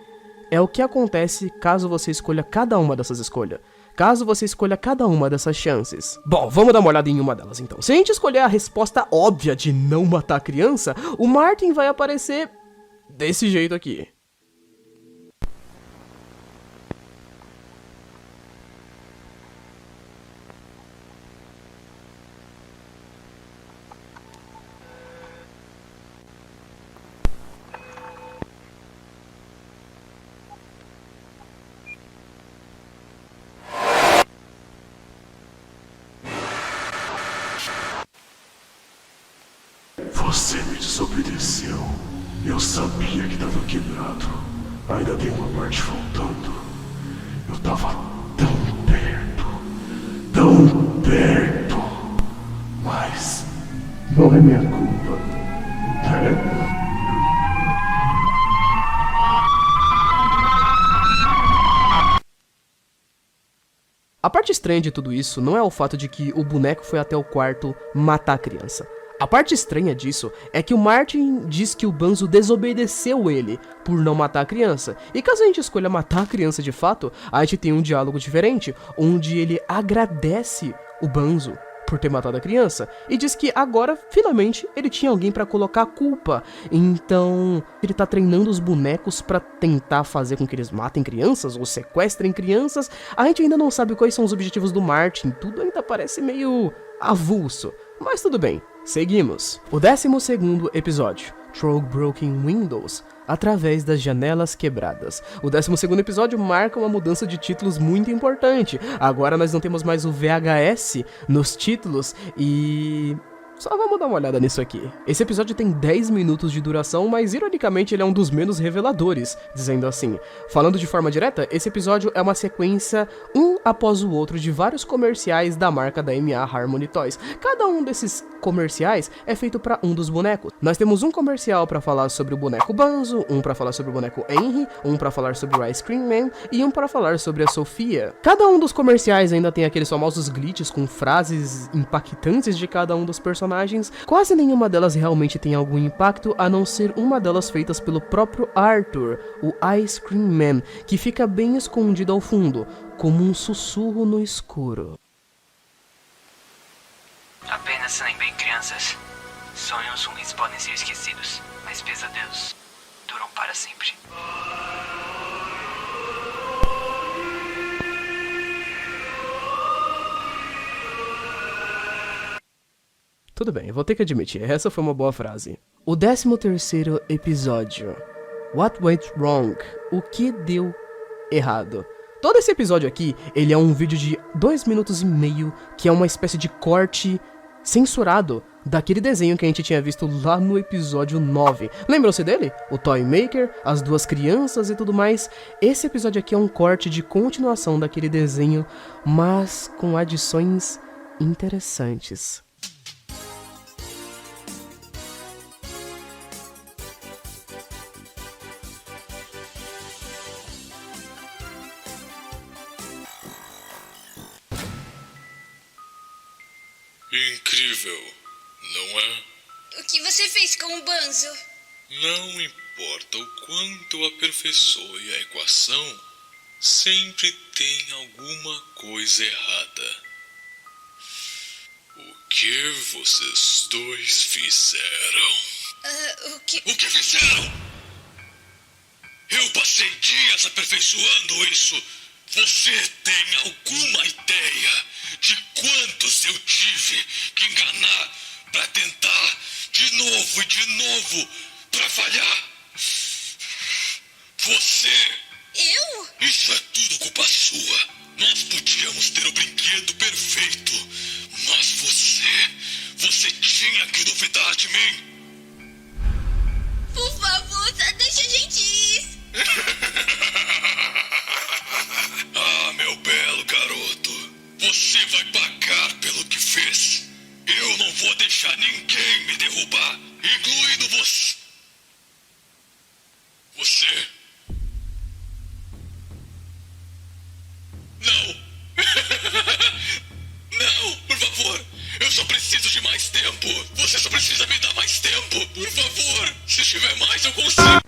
S1: é o que acontece caso você escolha cada uma dessas escolhas. Caso você escolha cada uma dessas chances. Bom, vamos dar uma olhada em uma delas então. Se a gente escolher a resposta óbvia de não matar a criança, o Martin vai aparecer desse jeito aqui.
S6: Você me desobedeceu. Eu sabia que tava quebrado. Ainda tem uma parte faltando. Eu tava tão perto. Mas não é minha culpa. É?
S1: A parte estranha de tudo isso não é o fato de que o boneco foi até o quarto matar a criança. A parte estranha disso é que o Martin diz que o Banzo desobedeceu ele por não matar a criança. E caso a gente escolha matar a criança de fato, a gente tem um diálogo diferente, onde ele agradece o Banzo por ter matado a criança e diz que agora, finalmente, ele tinha alguém pra colocar a culpa. Então, ele tá treinando os bonecos pra tentar fazer com que eles matem crianças ou sequestrem crianças. A gente ainda não sabe quais são os objetivos do Martin, tudo ainda parece meio avulso, mas tudo bem. Seguimos. O 12º episódio, Through Broken Windows, através das janelas quebradas. O 12º episódio marca uma mudança de títulos muito importante. Agora nós não temos mais o VHS nos títulos e... só vamos dar uma olhada nisso aqui. Esse episódio tem 10 minutos de duração, mas ironicamente ele é um dos menos reveladores, dizendo assim. Falando de forma direta, esse episódio é uma sequência, um após o outro, de vários comerciais da marca da MA Harmony Toys. Cada um desses comerciais é feito para um dos bonecos. Nós temos um comercial para falar sobre o boneco Banzo, um para falar sobre o boneco Henry, um para falar sobre o Ice Cream Man e um para falar sobre a Sofia. Cada um dos comerciais ainda tem aqueles famosos glitches com frases impactantes de cada um dos personagens. Quase nenhuma delas realmente tem algum impacto, a não ser uma delas feitas pelo próprio Arthur, o Ice Cream Man, que fica bem escondido ao fundo, como um sussurro no escuro.
S2: Apenas lembrem, crianças. Sonhos ruins podem ser esquecidos, mas pesadelos duram para sempre.
S1: Tudo bem, eu vou ter que admitir, essa foi uma boa frase. O 13º episódio, What Went Wrong? O que deu errado? Todo esse episódio aqui, ele é um vídeo de 2 minutos e meio, que é uma espécie de corte censurado daquele desenho que a gente tinha visto lá no episódio 9. Lembram-se dele? O Toy Maker, as 2 crianças e tudo mais. Esse episódio aqui é um corte de continuação daquele desenho, mas com adições interessantes.
S6: Incrível, não é?
S9: O que você fez com o Banzo?
S6: Não importa o quanto eu aperfeiçoe a equação, sempre tem alguma coisa errada. O que vocês dois fizeram?
S9: O que?
S6: O que fizeram? Eu passei dias aperfeiçoando isso. Você tem alguma ideia de quantos eu tive que enganar pra tentar de novo e de novo pra falhar? Você...
S9: Eu?
S6: Isso é tudo culpa sua. Nós podíamos ter o brinquedo perfeito, mas você tinha que duvidar de mim.
S9: Por favor, só deixa a gente ir.
S6: Ah, meu belo garoto, você vai pagar pelo que fez. Eu não vou deixar ninguém me derrubar, incluindo você. Você... Não! Não, por favor! Eu só preciso de mais tempo! Você só precisa me dar mais tempo! Por favor! Se tiver mais, eu consigo!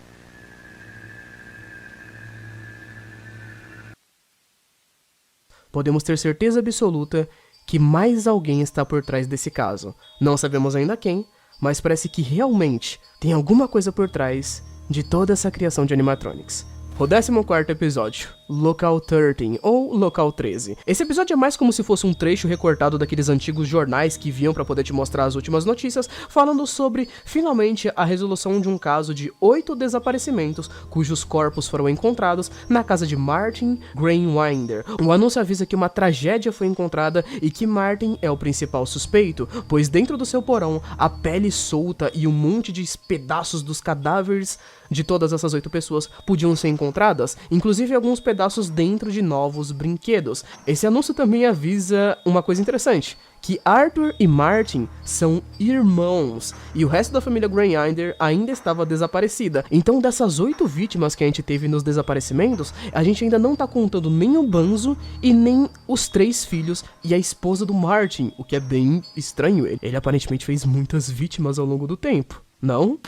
S1: Podemos ter certeza absoluta que mais alguém está por trás desse caso. Não sabemos ainda quem, mas parece que realmente tem alguma coisa por trás de toda essa criação de animatronics. O 14º episódio, Local 13, ou Local 13. Esse episódio é mais como se fosse um trecho recortado daqueles antigos jornais que vinham para poder te mostrar as últimas notícias, falando sobre, finalmente, a resolução de um caso de 8 desaparecimentos, cujos corpos foram encontrados na casa de Martin Grainwinder. O anúncio avisa que uma tragédia foi encontrada e que Martin é o principal suspeito, pois dentro do seu porão, a pele solta e um monte de pedaços dos cadáveres de todas essas 8 pessoas podiam ser encontradas, inclusive alguns pedaços dentro de novos brinquedos. Esse anúncio também avisa uma coisa interessante, que Arthur e Martin são irmãos, e o resto da família Grainwinder ainda estava desaparecida. Então dessas 8 vítimas que a gente teve nos desaparecimentos, a gente ainda não tá contando nem o Banzo e nem os 3 filhos e a esposa do Martin, o que é bem estranho. Ele aparentemente fez muitas vítimas ao longo do tempo, não?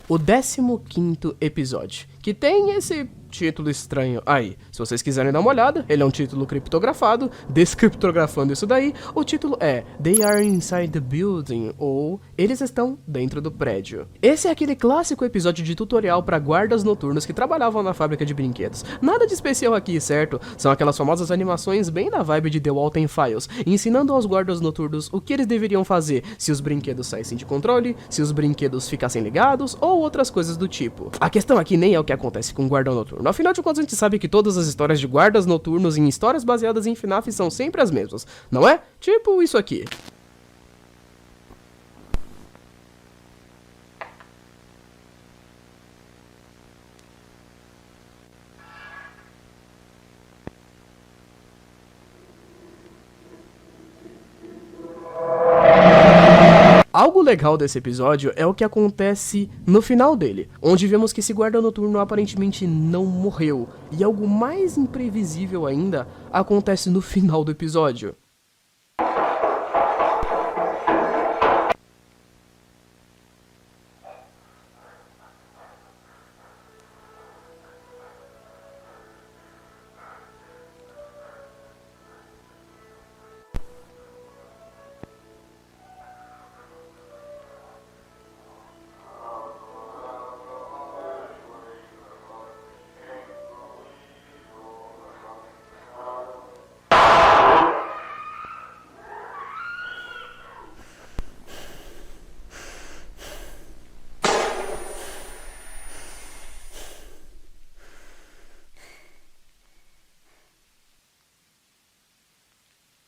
S1: O 15º episódio, que tem esse título estranho aí. Se vocês quiserem dar uma olhada, ele é um título criptografado. Descriptografando isso daí, o título é They Are Inside the Building, ou Eles Estão Dentro do Prédio. Esse é aquele clássico episódio de tutorial para guardas noturnos que trabalhavam na fábrica de brinquedos. Nada de especial aqui, certo? São aquelas famosas animações bem na vibe de The Walten Files, ensinando aos guardas noturnos o que eles deveriam fazer se os brinquedos saíssem de controle, se os brinquedos ficassem ligados, ou outras coisas do tipo. A questão aqui nem é o que acontece com o guardão noturno. Afinal de contas, a gente sabe que todas as histórias de guardas noturnos em histórias baseadas em FNAF são sempre as mesmas, não é? Tipo isso aqui. Algo legal desse episódio é o que acontece no final dele, onde vemos que esse guarda noturno aparentemente não morreu, e algo mais imprevisível ainda acontece no final do episódio.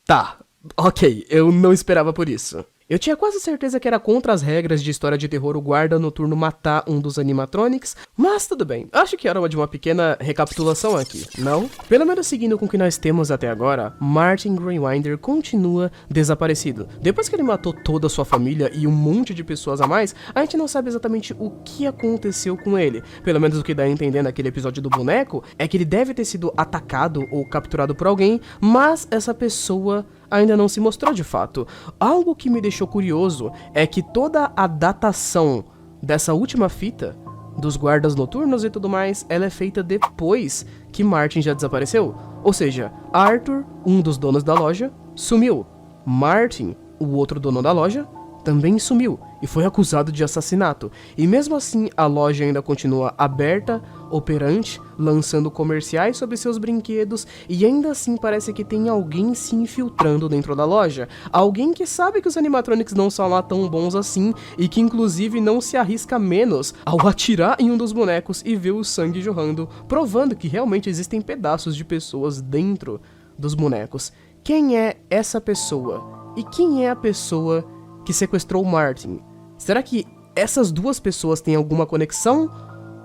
S1: Tá, ok, eu não esperava por isso. Eu tinha quase certeza que era contra as regras de história de terror o guarda noturno matar um dos animatronics, mas tudo bem, acho que era de uma pequena recapitulação aqui, não? Pelo menos seguindo com o que nós temos até agora, Martin Greywinder continua desaparecido. Depois que ele matou toda a sua família e um monte de pessoas a mais, a gente não sabe exatamente o que aconteceu com ele. Pelo menos o que dá a entender naquele episódio do boneco é que ele deve ter sido atacado ou capturado por alguém, mas essa pessoa ainda não se mostrou de fato. Algo que me deixou curioso é que toda a datação dessa última fita, dos guardas noturnos e tudo mais, ela é feita depois que Martin já desapareceu. Ou seja, Arthur, um dos donos da loja, sumiu. Martin, o outro dono da loja, também sumiu e foi acusado de assassinato. E mesmo assim, a loja ainda continua aberta, operante, lançando comerciais sobre seus brinquedos, e ainda assim parece que tem alguém se infiltrando dentro da loja. Alguém que sabe que os animatronics não são lá tão bons assim, e que inclusive não se arrisca menos ao atirar em um dos bonecos e ver o sangue jorrando, provando que realmente existem pedaços de pessoas dentro dos bonecos. Quem é essa pessoa? E quem é a pessoa que sequestrou Martin? Será que essas duas pessoas têm alguma conexão?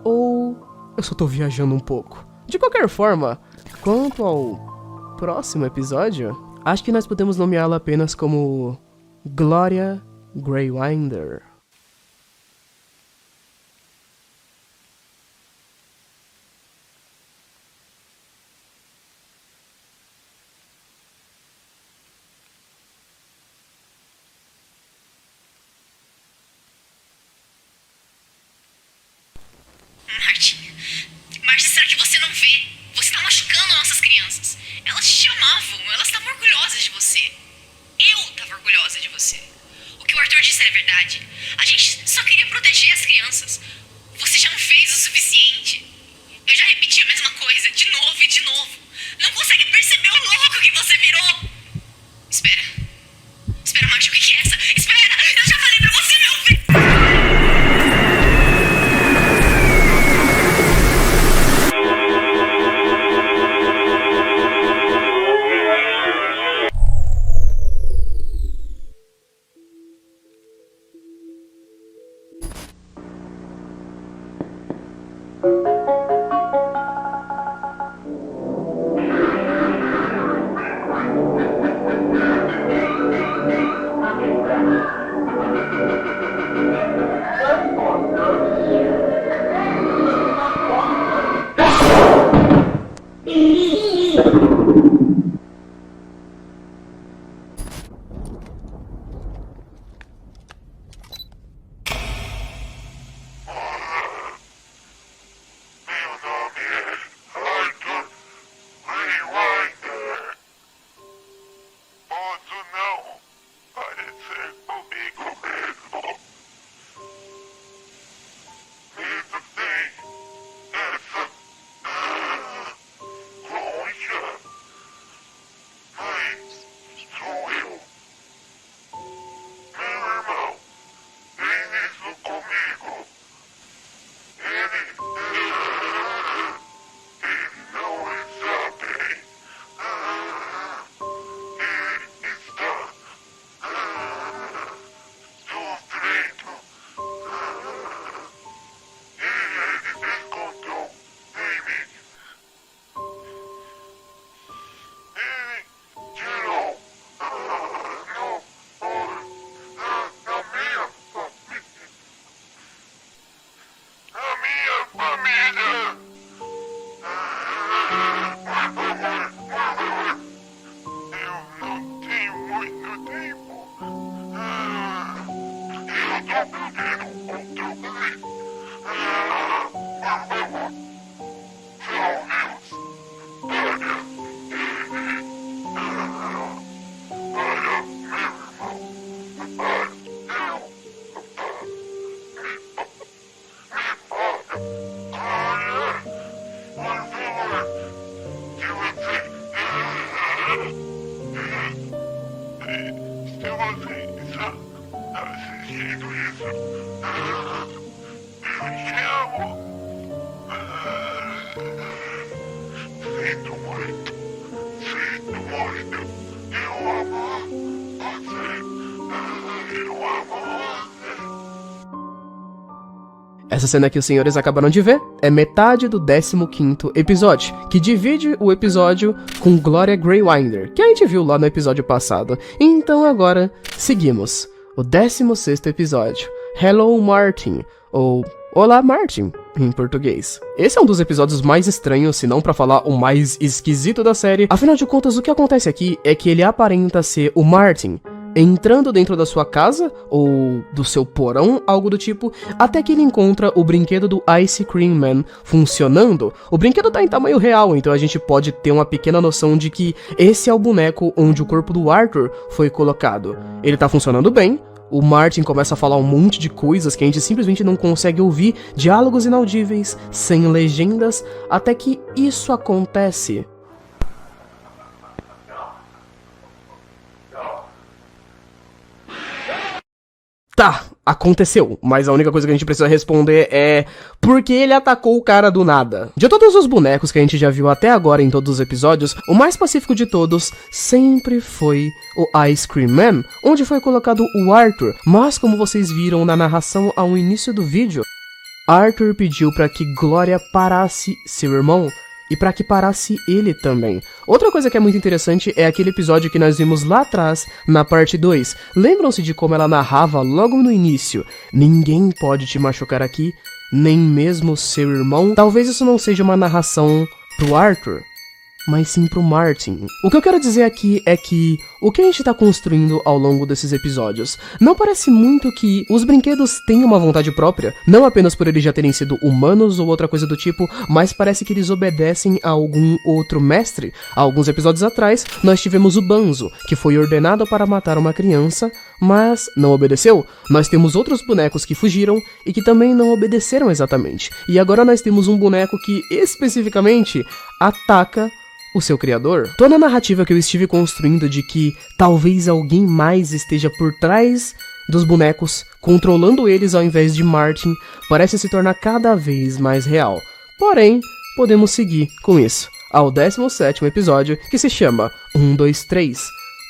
S1: Ou eu só tô viajando um pouco? De qualquer forma, quanto ao próximo episódio, acho que nós podemos nomeá-la apenas como Gloria Greywinder.
S9: Martin, será que você não vê? Você tá machucando nossas crianças. Elas te amavam, elas estavam orgulhosas de você. Eu tava orgulhosa de você. O que o Arthur disse era verdade. A gente só queria proteger as crianças. Você já não fez o suficiente. Eu já repeti a mesma coisa, de novo e de novo. Não consegue perceber o louco que você virou. Espera, Martin, o que é essa? Espera, eu já falei pra você me ouvir.
S5: assistindo isso, eu te amo.
S1: Essa cena que os senhores acabaram de ver é metade do 15º episódio, que divide o episódio com Gloria Greywinder, que a gente viu lá no episódio passado. Então agora, seguimos. O 16º episódio, Hello Martin, ou Olá Martin, em português. Esse é um dos episódios mais estranhos, se não pra falar o mais esquisito da série. Afinal de contas, o que acontece aqui é que ele aparenta ser o Martin, entrando dentro da sua casa, ou do seu porão, algo do tipo, até que ele encontra o brinquedo do Ice Cream Man funcionando. O brinquedo tá em tamanho real, então a gente pode ter uma pequena noção de que esse é o boneco onde o corpo do Arthur foi colocado. Ele tá funcionando bem. O Martin começa a falar um monte de coisas que a gente simplesmente não consegue ouvir, diálogos inaudíveis, sem legendas, até que isso acontece. Tá, aconteceu, mas a única coisa que a gente precisa responder é por que ele atacou o cara do nada. De todos os bonecos que a gente já viu até agora em todos os episódios, o mais pacífico de todos sempre foi o Ice Cream Man, onde foi colocado o Arthur, mas como vocês viram na narração ao início do vídeo, Arthur pediu para que Gloria parasse seu irmão, e para que parasse ele também. Outra coisa que é muito interessante é aquele episódio que nós vimos lá atrás, na parte 2. Lembram-se de como ela narrava logo no início? Ninguém pode te machucar aqui, nem mesmo seu irmão. Talvez isso não seja uma narração pro Arthur, mas sim pro Martin. O que eu quero dizer aqui é que o que a gente tá construindo ao longo desses episódios não parece muito que os brinquedos têm uma vontade própria, não apenas por eles já terem sido humanos ou outra coisa do tipo, mas parece que eles obedecem a algum outro mestre. Há alguns episódios atrás, nós tivemos o Banzo, que foi ordenado para matar uma criança, mas não obedeceu. Nós temos outros bonecos que fugiram e que também não obedeceram exatamente. E agora nós temos um boneco que especificamente ataca o seu criador. Toda a narrativa que eu estive construindo de que talvez alguém mais esteja por trás dos bonecos, controlando eles ao invés de Martin, parece se tornar cada vez mais real. Porém, podemos seguir com isso ao 17º episódio, que se chama 1, 2, 3.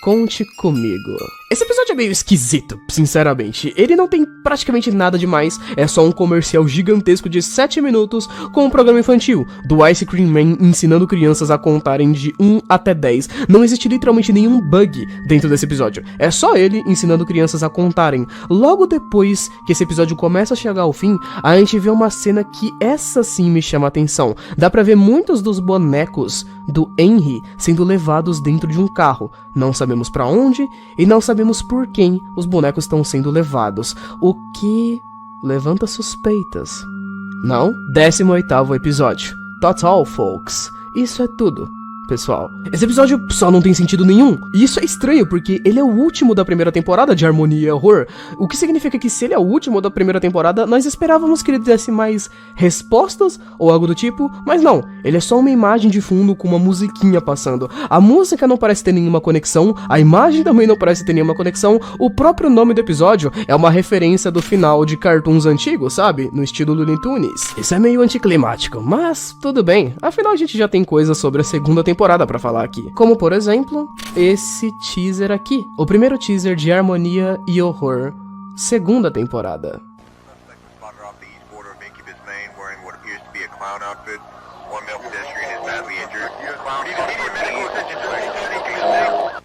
S1: Conte comigo. Esse episódio é meio esquisito, sinceramente. Ele não tem praticamente nada demais, é só um comercial gigantesco de 7 minutos com um programa infantil do Ice Cream Man ensinando crianças a contarem de 1 até 10. Não existe literalmente nenhum bug dentro desse episódio, é só ele ensinando crianças a contarem. Logo depois que esse episódio começa a chegar ao fim, a gente vê uma cena que essa sim me chama a atenção. Dá pra ver muitos dos bonecos do Henry sendo levados dentro de um carro. Não sabemos pra onde e não sabemos por quem os bonecos estão sendo levados, o que levanta suspeitas. Não? 18º episódio. That's all, folks. Isso é tudo, pessoal. Esse episódio só não tem sentido nenhum. E isso é estranho, porque ele é o último da primeira temporada de Harmonia e Horror. O que significa que se ele é o último da primeira temporada, nós esperávamos que ele desse mais respostas ou algo do tipo, mas não. Ele é só uma imagem de fundo com uma musiquinha passando. A música não parece ter nenhuma conexão, a imagem também não parece ter nenhuma conexão. O próprio nome do episódio é uma referência do final de cartoons antigos, sabe? No estilo Looney Tunes. Isso é meio anticlimático, mas tudo bem. Afinal, a gente já tem coisas sobre a segunda temporada pra falar aqui. Como, por exemplo, esse teaser aqui. O primeiro teaser de Harmonia e Horror, segunda temporada.
S5: Spotted off the east border of Incubus, Maine, wearing what appears to be a clown outfit. One male pedestrian is badly injured. Need immediate medical attention to Incubus, Maine.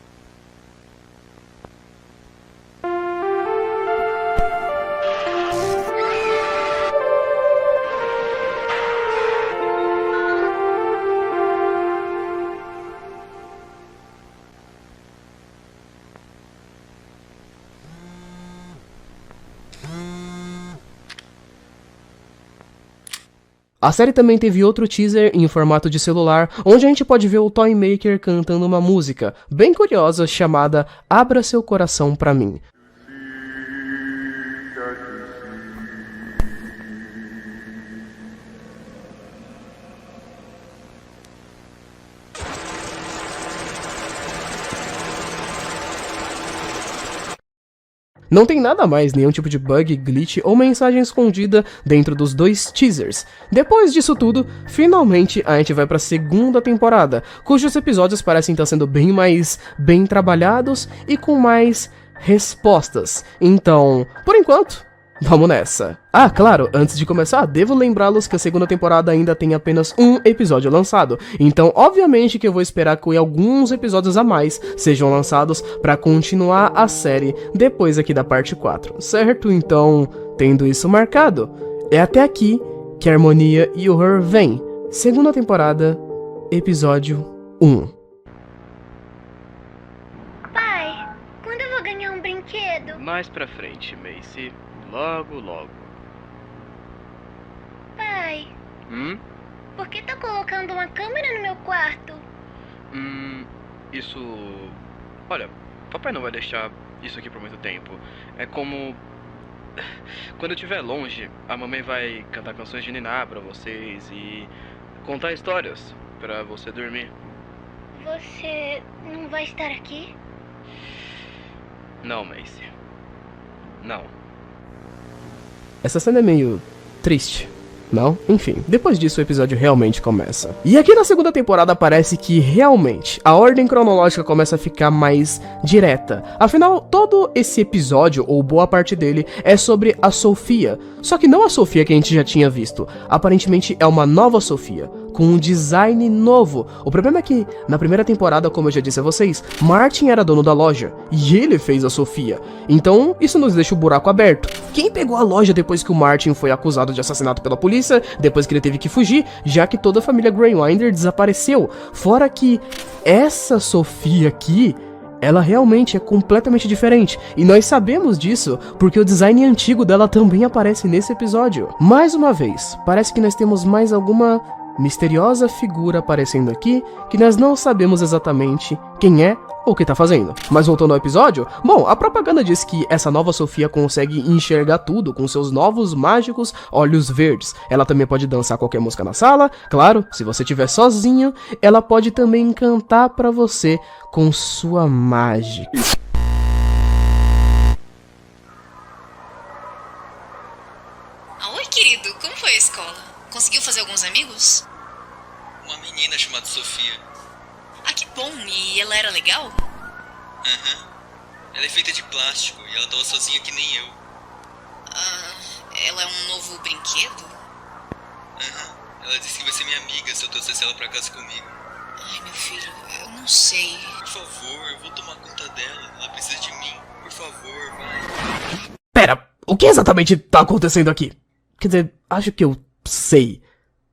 S1: A série também teve outro teaser em formato de celular, onde a gente pode ver o Toy Maker cantando uma música bem curiosa chamada Abra Seu Coração Pra Mim. Não tem nada mais, nenhum tipo de bug, glitch ou mensagem escondida dentro dos dois teasers. Depois disso tudo, finalmente a gente vai pra segunda temporada, cujos episódios parecem estar sendo bem mais bem trabalhados e com mais respostas. Então, por enquanto, Vamos nessa. Ah, claro, antes de começar, devo lembrá-los que a segunda temporada ainda tem apenas um episódio lançado. Então, obviamente que eu vou esperar que alguns episódios a mais sejam lançados pra continuar a série depois aqui da parte 4, certo? Então, tendo isso marcado, é até aqui que Harmonia e o Her vem. Segunda temporada, episódio 1.
S10: Pai, quando eu vou ganhar um brinquedo?
S11: Mais pra frente, Macy. Logo, logo.
S10: Pai, por que tá colocando uma câmera no meu quarto?
S11: Isso... Olha, papai não vai deixar isso aqui por muito tempo. É como... Quando eu estiver longe, a mamãe vai cantar canções de niná pra vocês e contar histórias pra você dormir.
S10: Você não vai estar aqui?
S11: Não, Macy. Não.
S1: Essa cena é meio triste, não? Enfim, depois disso o episódio realmente começa. E aqui na segunda temporada parece que realmente a ordem cronológica começa a ficar mais direta. Afinal, todo esse episódio, ou boa parte dele, é sobre a Sofia. Só que não a Sofia que a gente já tinha visto. Aparentemente é uma nova Sofia, com um design novo. O problema é que, na primeira temporada, como eu já disse a vocês, Martin era dono da loja, e ele fez a Sofia. Então, isso nos deixa o buraco aberto. Quem pegou a loja depois que o Martin foi acusado de assassinato pela polícia, depois que ele teve que fugir, já que toda a família Greywinder desapareceu? Fora que essa Sofia aqui, ela realmente é completamente diferente, e nós sabemos disso porque o design antigo dela também aparece nesse episódio. Mais uma vez, parece que nós temos mais alguma misteriosa figura aparecendo aqui, que nós não sabemos exatamente quem é ou o que tá fazendo. Mas voltando ao episódio, bom, a propaganda diz que essa nova Sofia consegue enxergar tudo com seus novos mágicos olhos verdes. Ela também pode dançar qualquer música na sala, claro, se você estiver sozinho, ela pode também cantar pra você com sua mágica.
S9: Oi, querido, como foi a escola? Conseguiu fazer alguns amigos?
S12: Uma menina chamada Sofia.
S9: Ah, que bom! E ela era legal?
S12: Aham. Ela é feita de plástico e ela tava sozinha que nem eu.
S9: Ela é um novo brinquedo?
S12: Aham. Ela disse que vai ser minha amiga se eu trouxesse ela pra casa comigo.
S9: Ai, meu filho, eu não sei.
S12: Por favor, eu vou tomar conta dela. Ela precisa de mim. Por favor, vai.
S1: Pera, o que exatamente tá acontecendo aqui? Quer dizer, acho que eu sei.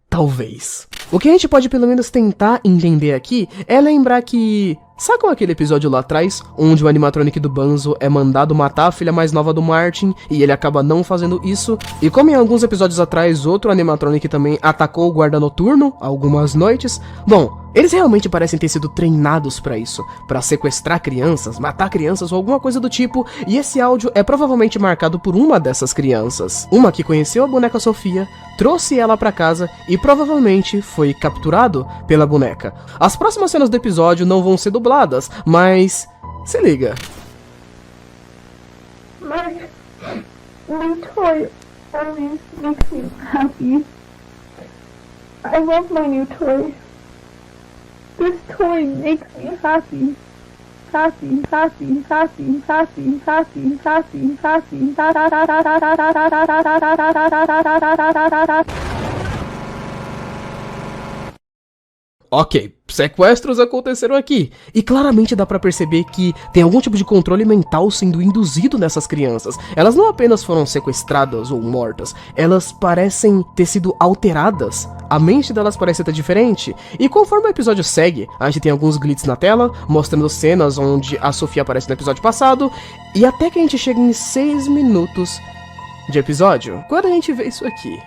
S1: Talvez. O que a gente pode pelo menos tentar entender aqui é lembrar que... Sacam aquele episódio lá atrás, onde o animatronic do Banzo é mandado matar a filha mais nova do Martin, e ele acaba não fazendo isso? E como em alguns episódios atrás, outro animatronic também atacou o guarda noturno, algumas noites? Bom, eles realmente parecem ter sido treinados pra isso, pra sequestrar crianças, matar crianças ou alguma coisa do tipo, e esse áudio é provavelmente marcado por uma dessas crianças. Uma que conheceu a boneca Sofia, trouxe ela pra casa e provavelmente foi capturado pela boneca. As próximas cenas do episódio não vão ser dubladas, mas se liga.
S13: My new toy always makes me happy. I love my new toy. This toy makes me happy. Happy, happy, happy, happy, happy, happy, happy.
S1: Ok, sequestros aconteceram aqui, e claramente dá pra perceber que tem algum tipo de controle mental sendo induzido nessas crianças. Elas não apenas foram sequestradas ou mortas, elas parecem ter sido alteradas. A mente delas parece estar diferente, e conforme o episódio segue, a gente tem alguns glitches na tela, mostrando cenas onde a Sofia aparece no episódio passado, e até que a gente chega em 6 minutos de episódio, quando a gente vê isso aqui.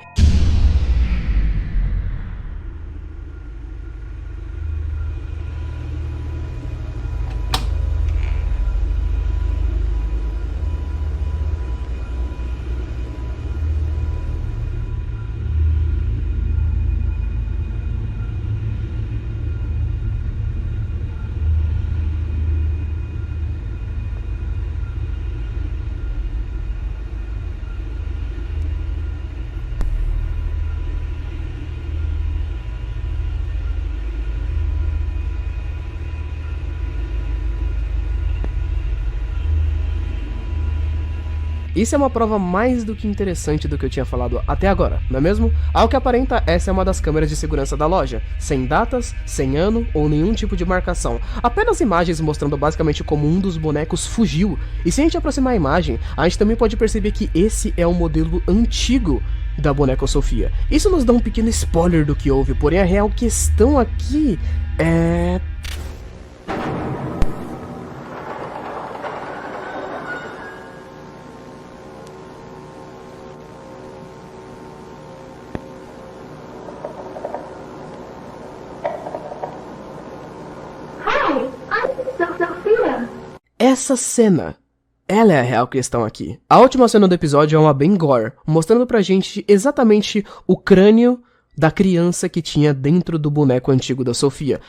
S1: Isso é uma prova mais do que interessante do que eu tinha falado até agora, não é mesmo? Ao que aparenta, essa é uma das câmeras de segurança da loja, sem datas, sem ano ou nenhum tipo de marcação, apenas imagens mostrando basicamente como um dos bonecos fugiu. E se a gente aproximar a imagem, a gente também pode perceber que esse é o modelo antigo da boneca Sofia. Isso nos dá um pequeno spoiler do que houve, porém a real questão aqui é... Essa cena, ela é a real questão aqui. A última cena do episódio é uma bem gore, mostrando pra gente exatamente o crânio da criança que tinha dentro do boneco antigo da Sofia.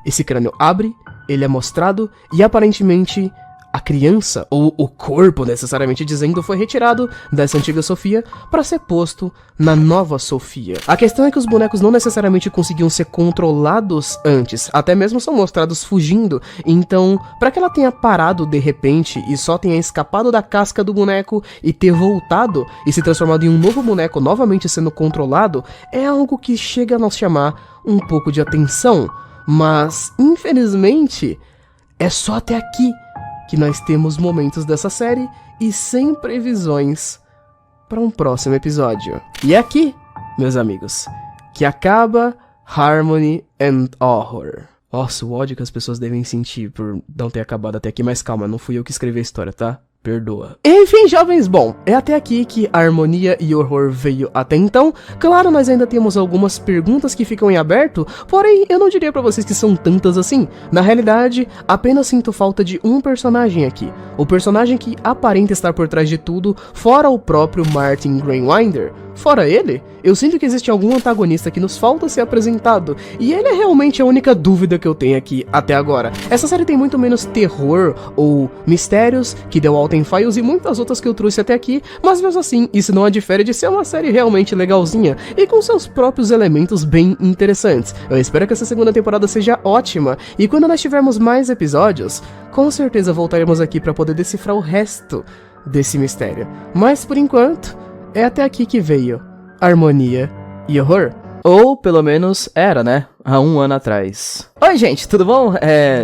S1: Esse crânio abre, ele é mostrado e aparentemente a criança, ou o corpo necessariamente dizendo, foi retirado dessa antiga Sofia para ser posto na nova Sofia. A questão é que os bonecos não necessariamente conseguiam ser controlados antes, até mesmo são mostrados fugindo, então para que ela tenha parado de repente e só tenha escapado da casca do boneco e ter voltado e se transformado em um novo boneco novamente sendo controlado, é algo que chega a nos chamar um pouco de atenção. Mas, infelizmente, é só até aqui que nós temos momentos dessa série e sem previsões para um próximo episódio. E é aqui, meus amigos, que acaba Harmony and Horror. Nossa, o ódio que as pessoas devem sentir por não ter acabado até aqui, mas calma, não fui eu que escrevi a história, tá? Perdoa. Enfim, jovens, bom, é até aqui que a Harmonia e Horror veio até então. Claro, nós ainda temos algumas perguntas que ficam em aberto, porém, eu não diria pra vocês que são tantas assim. Na realidade, apenas sinto falta de um personagem aqui. O personagem que aparenta estar por trás de tudo, fora o próprio Martin Greenwinder. Fora ele, eu sinto que existe algum antagonista que nos falta ser apresentado, e ele é realmente a única dúvida que eu tenho aqui até agora. Essa série tem muito menos terror ou mistérios que The Walten Files e muitas outras que eu trouxe até aqui, mas mesmo assim, isso não a difere de ser uma série realmente legalzinha e com seus próprios elementos bem interessantes. Eu espero que essa segunda temporada seja ótima, e quando nós tivermos mais episódios, com certeza voltaremos aqui para poder decifrar o resto desse mistério. Mas por enquanto, é até aqui que veio Harmonia e Horror. Ou pelo menos era, né? Há um ano atrás. Oi, gente, tudo bom?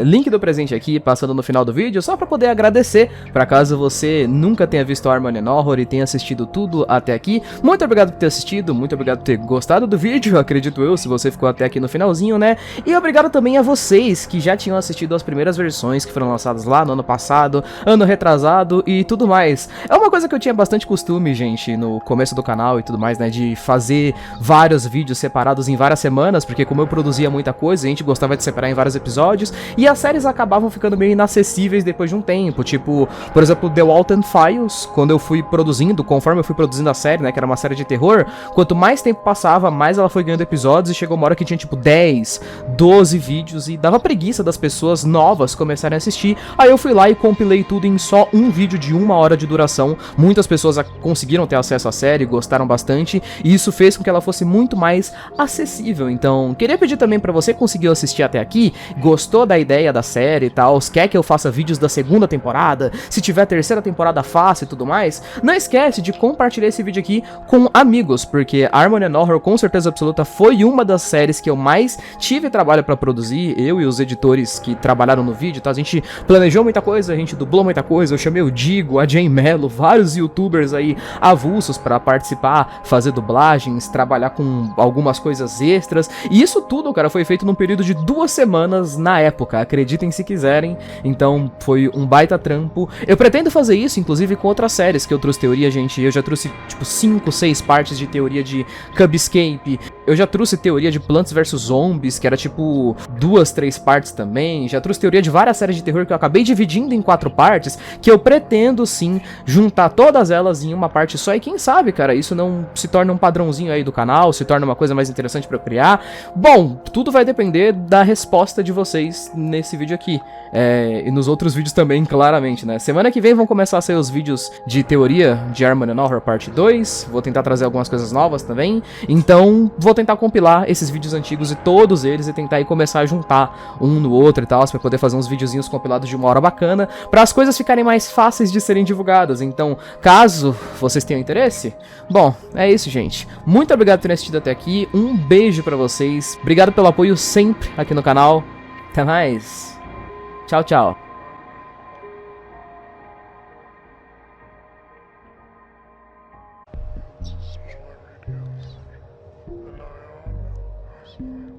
S1: Link do presente aqui, passando no final do vídeo, só pra poder agradecer, pra caso você nunca tenha visto Harmony and Horror e tenha assistido tudo até aqui. Muito obrigado por ter assistido, muito obrigado por ter gostado do vídeo, acredito eu, se você ficou até aqui no finalzinho, né? E obrigado também a vocês que já tinham assistido as primeiras versões que foram lançadas lá no ano passado, ano retrasado e tudo mais. É uma coisa que eu tinha bastante costume, gente, no começo do canal e tudo mais, né? De fazer vários vídeos separados em várias semanas, porque como eu produzia muita coisa, a gente gostava de separar em vários episódios, e as séries acabavam ficando meio inacessíveis depois de um tempo, tipo, por exemplo, The Walten Files, quando eu fui produzindo, conforme eu fui produzindo a série, né, que era uma série de terror, quanto mais tempo passava, mais ela foi ganhando episódios, e chegou uma hora que tinha tipo 10, 12 vídeos, e dava preguiça das pessoas novas começarem a assistir, aí eu fui lá e compilei tudo em só um vídeo de 1 hora de duração. Muitas pessoas conseguiram ter acesso à série, gostaram bastante, e isso fez com que ela fosse muito mais acessível. Então, queria pedir também pra você que conseguiu assistir até aqui, gostou da ideia da série e tal, quer que eu faça vídeos da segunda temporada, se tiver terceira temporada faça e tudo mais, não esquece de compartilhar esse vídeo aqui com amigos, porque Harmony and Horror com certeza absoluta foi uma das séries que eu mais tive trabalho pra produzir, eu e os editores que trabalharam no vídeo, tá? A gente planejou muita coisa, a gente dublou muita coisa, eu chamei o Digo, a Jane Mello, vários youtubers aí avulsos pra participar, fazer dublagens, trabalhar com algumas coisas extras, e isso tudo tudo, cara, foi feito num período de 2 semanas na época, acreditem se quiserem. Então foi um baita trampo. Eu pretendo fazer isso, inclusive, com outras séries que eu trouxe teoria, gente. Eu já trouxe, tipo, 5, 6 partes de teoria de Cubscape. Eu já trouxe teoria de Plants vs Zombies, que era tipo 2, 3 partes também. Já trouxe teoria de várias séries de terror que eu acabei dividindo em 4 partes, que eu pretendo sim juntar todas elas em uma parte só. E quem sabe, cara, isso não se torna um padrãozinho aí do canal, se torna uma coisa mais interessante pra eu criar. Bom, tudo vai depender da resposta de vocês nesse vídeo aqui. E nos outros vídeos também, claramente, né? Semana que vem vão começar a sair os vídeos de teoria de Armor and Horror parte 2. Vou tentar trazer algumas coisas novas também. Então, vou tentar compilar esses vídeos antigos e todos eles e tentar aí começar a juntar um no outro e tal, pra poder fazer uns videozinhos compilados de 1 hora bacana, para as coisas ficarem mais fáceis de serem divulgadas. Então, caso vocês tenham interesse, bom, é isso, gente. Muito obrigado por terem assistido até aqui. Um beijo pra vocês. Obrigado pelo apoio sempre aqui no canal. Até mais. Tchau, tchau.
S5: Smaller radios than I am.